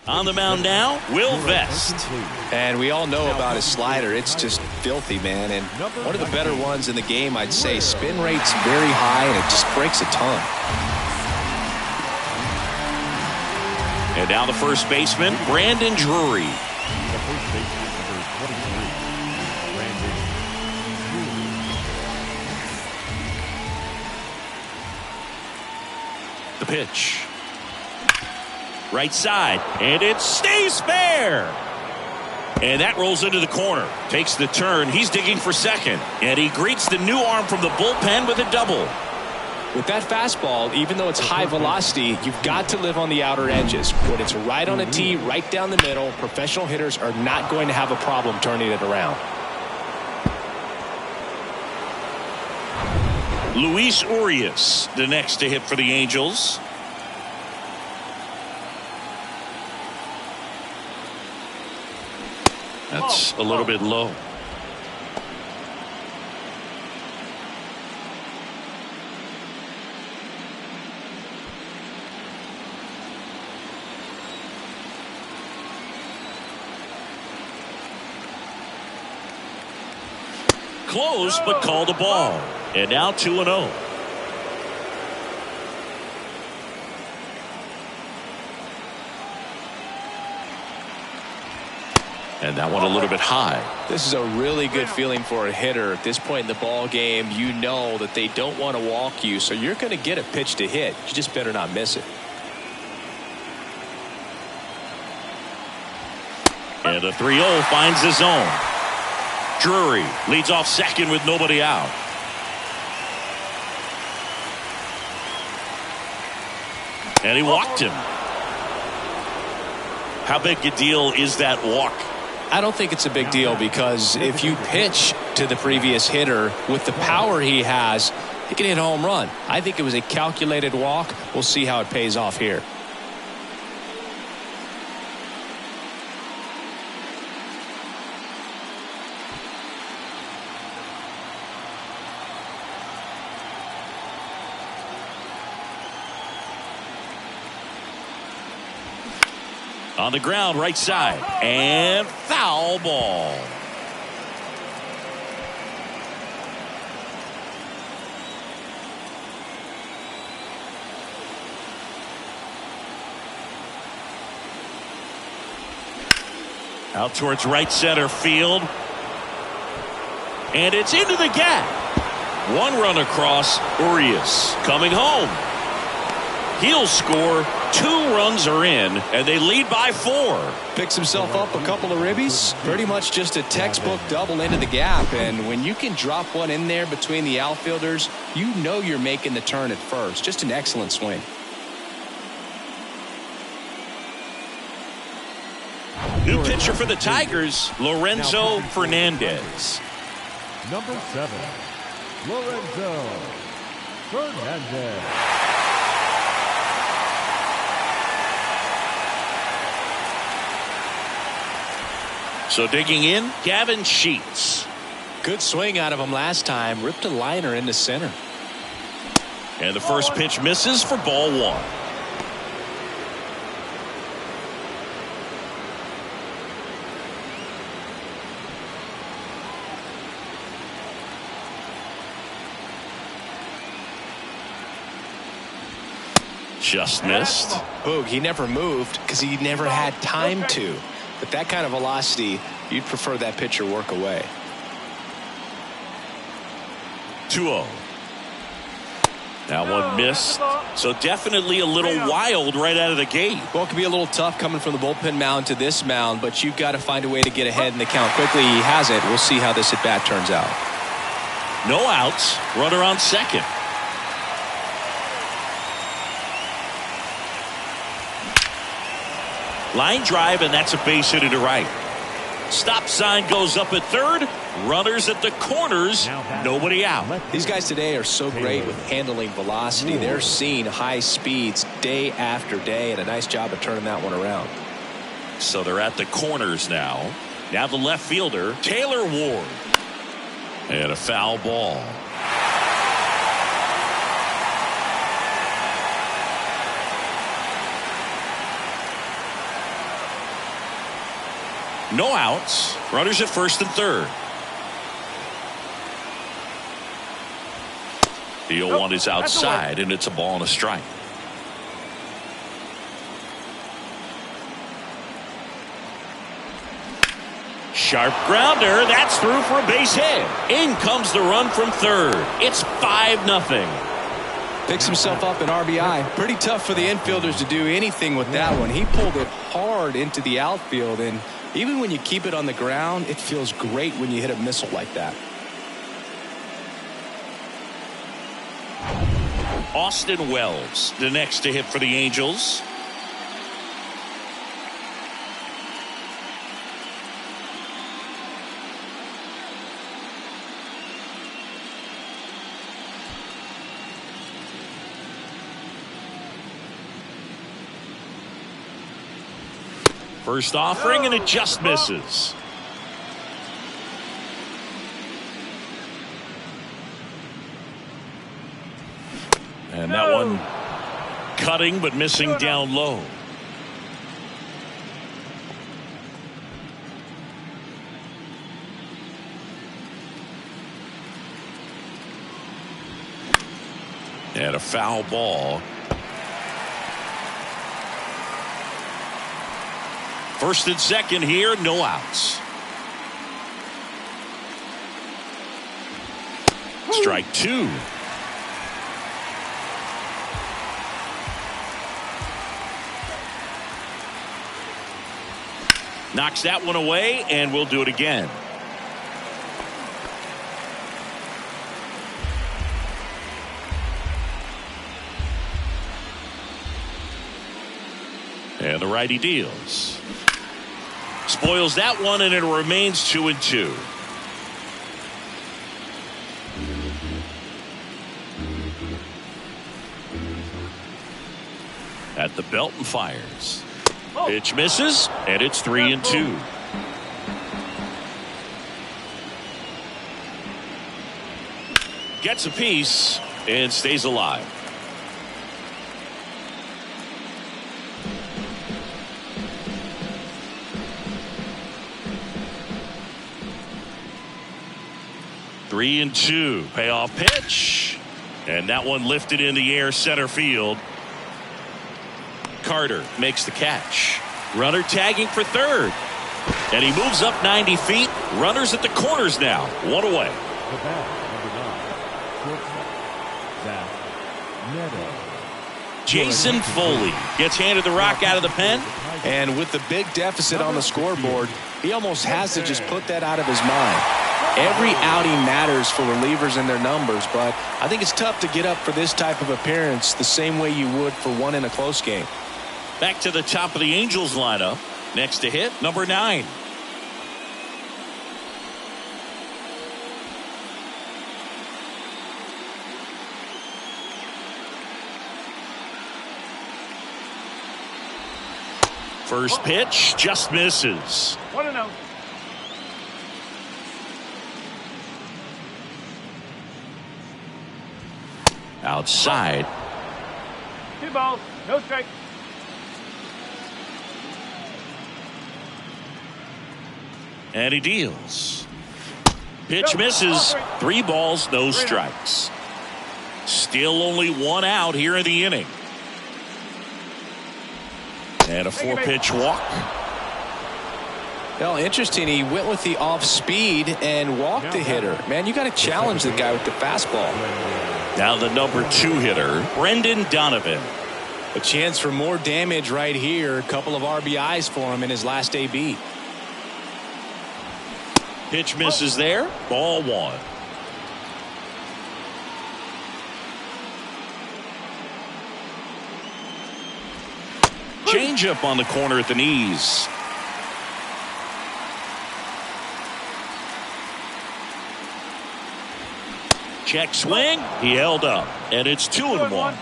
On the mound now, Will Vest. And we all know about his slider. It's just filthy, man. And one of the better ones in the game, I'd say. Spin rate's very high, and it just breaks a ton. And now the first baseman, Brandon Drury. The first baseman, number 23, Brandon Drury. The pitch. Right side, and it stays fair. And that rolls into the corner. Takes the turn. He's digging for second. And he greets the new arm from the bullpen with a double. With that fastball, even though it's high velocity, you've got to live on the outer edges. When it's right on a tee, right down the middle, professional hitters are not going to have a problem turning it around. Luis Urias, the next to hit for the Angels. That's a little bit low. Close, but called a ball. And now 2-0. And that one a little bit high. This is a really good feeling for a hitter. At this point in the ball game, you know that they don't want to walk you, so you're going to get a pitch to hit. You just better not miss it. And the 3-0 finds the zone. Drury leads off second with nobody out. And he walked him. How big a deal is that walk? I don't think it's a big deal, because if you pitch to the previous hitter with the power he has, he can hit a home run. I think it was a calculated walk. We'll see how it pays off here. On the ground, right side. And foul ball. Out towards right center field. And it's into the gap. One run across. Urias coming home. He'll score. 2 runs are in, and they lead by 4. Picks himself up a couple of ribbies. Pretty much just a textbook double into the gap. And when you can drop one in there between the outfielders, you know you're making the turn at first. Just an excellent swing. New pitcher for the Tigers, Lorenzo Fernandez. Number 7, Lorenzo Fernandez. So digging in, Gavin Sheets. Good swing out of him last time. Ripped a liner into center. And the first pitch misses for ball 1. Just missed. Boog, he never moved because he never had time to. With that kind of velocity, you'd prefer that pitcher work away. 2-0. That one missed. So definitely a little wild right out of the gate. Well, it could be a little tough coming from the bullpen mound to this mound, but you've got to find a way to get ahead in the count quickly. He hasn't. We'll see how this at-bat turns out. No outs. Runner on second. Line drive, and that's a base hit to right. Stop sign goes up at third. Runners at the corners. Nobody out. These guys today are so great with handling velocity. They're seeing high speeds day after day, and a nice job of turning that one around. So they're at the corners now. Now the left fielder, Taylor Ward. And a foul ball. No outs. Runners at first and third. The 0-1 is outside, and it's a ball and a strike. Sharp grounder. That's through for a base hit. In comes the run from third. It's 5-0. Picks himself up an RBI. Pretty tough for the infielders to do anything with that one. He pulled it hard into the outfield, and even when you keep it on the ground, it feels great when you hit a missile like that. Austin Wells, the next to hit for the Angels. First offering, and it just misses. And that one cutting but missing down low. And a foul ball. First and second here, no outs. Strike 2. Knocks that one away, and we'll do it again. And the righty deals. Spoils that one, and it remains 2-2. At the belt and fires. Pitch misses, and it's 3-2. Gets a piece and stays alive. 3-2. Payoff pitch. And that one lifted in the air center field. Carter makes the catch. Runner tagging for third. And he moves up 90 feet. Runners at the corners now. One away. The bat, number 9, shortstop, Zach Neto. Jason Foley gets handed the rock out of the pen. And with the big deficit on the scoreboard, he almost has to just put that out of his mind. Every outing matters for relievers and their numbers, but I think it's tough to get up for this type of appearance the same way you would for one in a close game. Back to the top of the Angels lineup. Next to hit, number 9. First pitch just misses. 1-0. Outside. 2 balls, no strikes. And he deals. Pitch misses. 3 balls, no strikes. Still only 1 out here in the inning. And a 4-pitch walk. Well, interesting. He went with the off speed and walked the hitter. Man, you got to challenge the guy with the fastball. Now the number 2 hitter, Brendan Donovan. A chance for more damage right here. A couple of RBIs for him in his last AB. Pitch misses there. Ball 1. Change up on the corner at the knees. Check swing. He held up. And it's 2-1.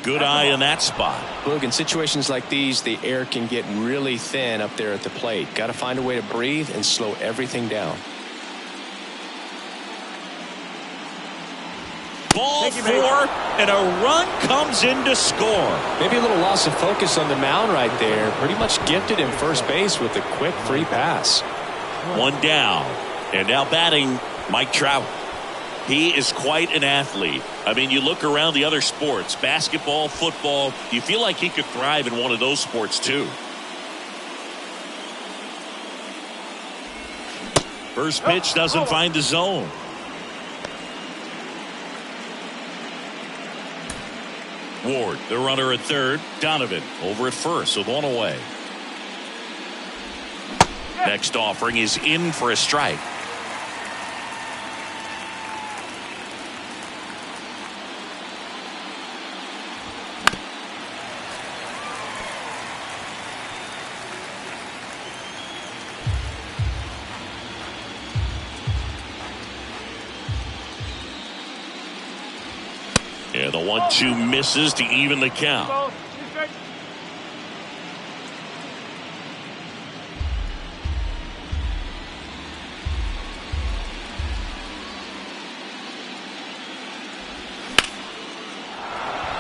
Good eye in that spot. Look, in situations like these, the air can get really thin up there at the plate. Got to find a way to breathe and slow everything down. Ball 4, and a run comes in to score. Maybe a little loss of focus on the mound right there. Pretty much gifted him first base with a quick free pass. 1 down. And now batting Mike Trout. He is quite an athlete. I mean, you look around the other sports, basketball, football, you feel like he could thrive in one of those sports too. First pitch doesn't find the zone. Ward, the runner at third. Donovan over at first with 1 away. Next offering is in for a strike. And the 1-2 misses to even the count. Ball, 2 strikes.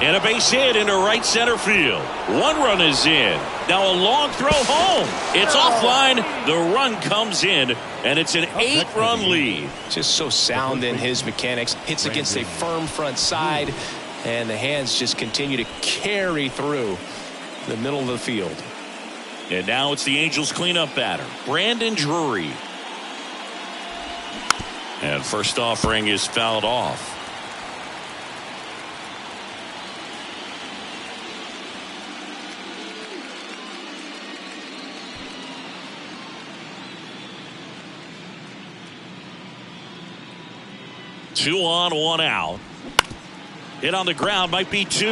And a base hit into right center field. 1 run is in. Now a long throw home. It's offline. The run comes in, and it's an 8-run lead. Just so sound in his mechanics. Hits against a firm front side, and the hands just continue to carry through the middle of the field. And now it's the Angels cleanup batter, Brandon Drury. And first offering is fouled off. Two on, 1 out. Hit on the ground, might be 2.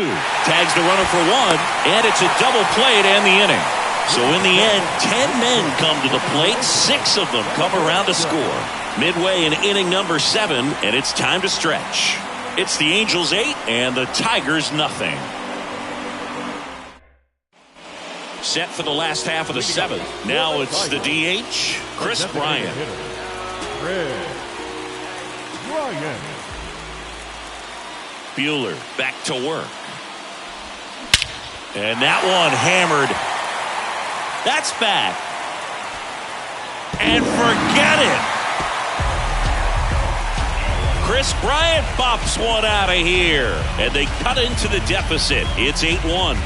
Tags the runner for 1, and it's a double play to end the inning. So in the end, 10 men come to the plate. 6 of them come around to score. Midway in inning number 7, and it's time to stretch. It's the Angels 8 and the Tigers nothing. Set for the last half of the 7th. Now it's the DH, Chris Bryant. Chris Bryant. Bueller back to work. And that one hammered. That's back. And forget it. Chris Bryant pops one out of here. And they cut into the deficit. It's 8-1.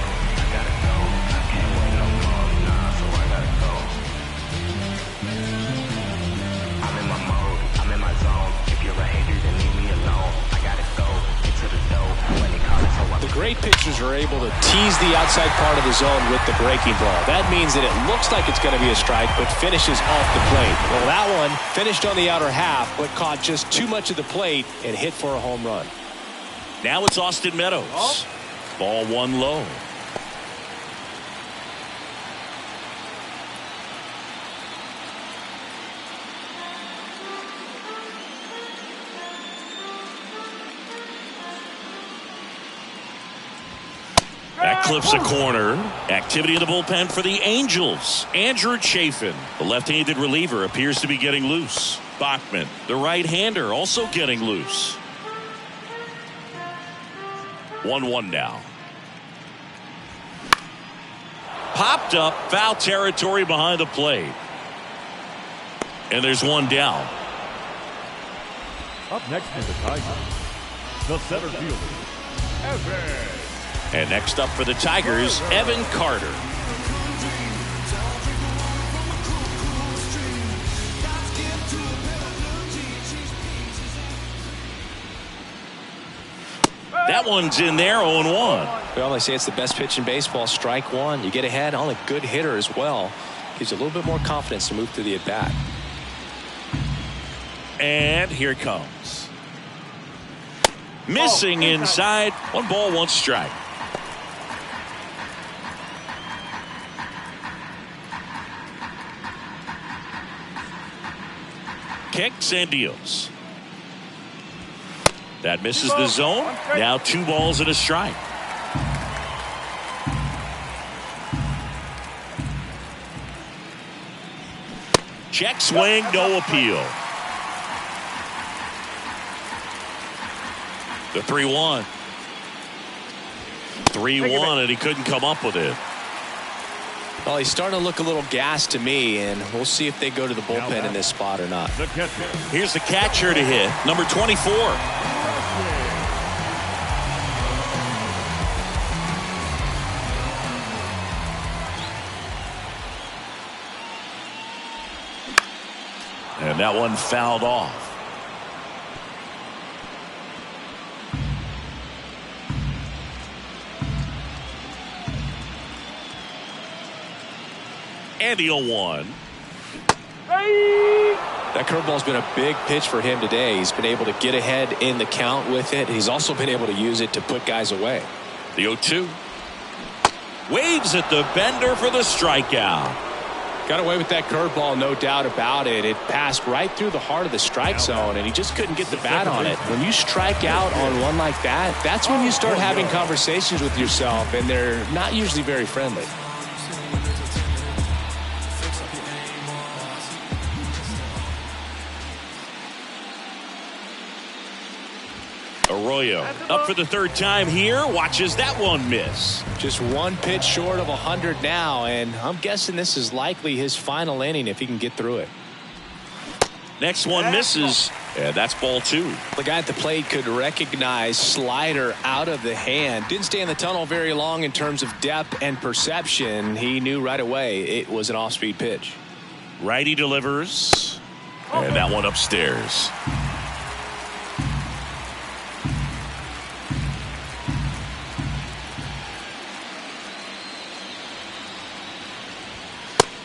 Great pitchers are able to tease the outside part of the zone with the breaking ball. That means that it looks like it's going to be a strike, but finishes off the plate. Well, that one finished on the outer half, but caught just too much of the plate and hit for a home run. Now it's Austin Meadows. Ball one low. That clips a corner. Activity in the bullpen for the Angels. Andrew Chafin, the left-handed reliever, appears to be getting loose. Bachman, the right-hander, also getting loose. 1-1 now. Popped up, foul territory behind the plate. And there's one down. Up next for the Tigers, the center fielder, Evan. And next up for the Tigers, Evan Carter. That one's in there, 0-1. We always say it's the best pitch in baseball. Strike one. You get ahead on a good hitter as well. Gives you a little bit more confidence to move through the at-bat. And here it comes. Missing inside. 1 ball, 1 strike. Kicks and deals. That misses the zone. Now 2 balls and a strike. Check swing, no appeal. The 3-1. 3-1, and he couldn't come up with it. Well, he's starting to look a little gassed to me, and we'll see if they go to the bullpen in this spot or not. Here's the catcher to hit, number 24. And that one fouled off. And the 0-1. That curveball's been a big pitch for him today. He's been able to get ahead in the count with it. He's also been able to use it to put guys away. The 0-2. Waves at the bender for the strikeout. Got away with that curveball, no doubt about it. It passed right through the heart of the strike zone, and he just couldn't get the bat on it. When you strike out on one like that, that's when you start having conversations with yourself, and they're not usually very friendly. Arroyo up for the 3rd time here. Watches that one miss. Just 1 pitch short of 100 now, and I'm guessing this is likely his final inning if he can get through it. Next one misses, and that's ball 2. The guy at the plate could recognize slider out of the hand. Didn't stay in the tunnel very long in terms of depth and perception. He knew right away it was an off-speed pitch. Righty delivers, and that one upstairs.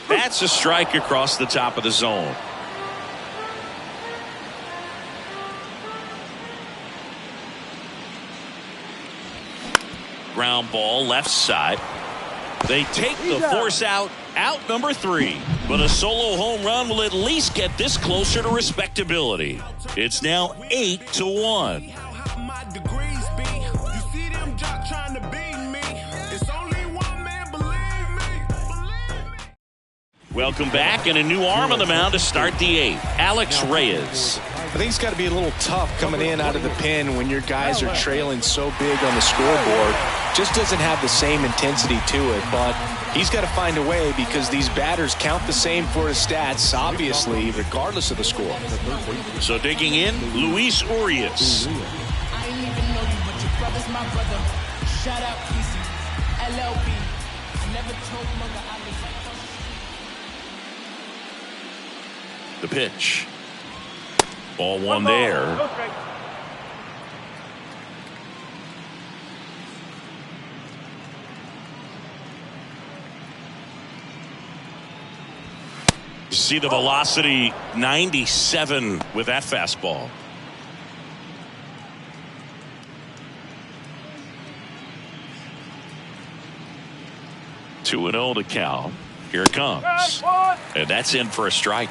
That's a strike across the top of the zone. Ground ball left side. They take the force out number 3. But a solo home run will at least get this closer to respectability. It's now 8-1. Welcome back, and a new arm on the mound to start the 8th. Alex Reyes. I think it's got to be a little tough coming in out of the pen when your guys are trailing so big on the scoreboard. Just doesn't have the same intensity to it, but he's got to find a way because these batters count the same for his stats, obviously, regardless of the score. So digging in, Luis Urias. I ain't even know you, but your brother's my brother. Shout out Casey, LLB. I never told mother I was like The pitch. Ball one there. No strike. You see the velocity, 97 with that fastball. Two and 0 to count. Here it comes. And that's in for a strike.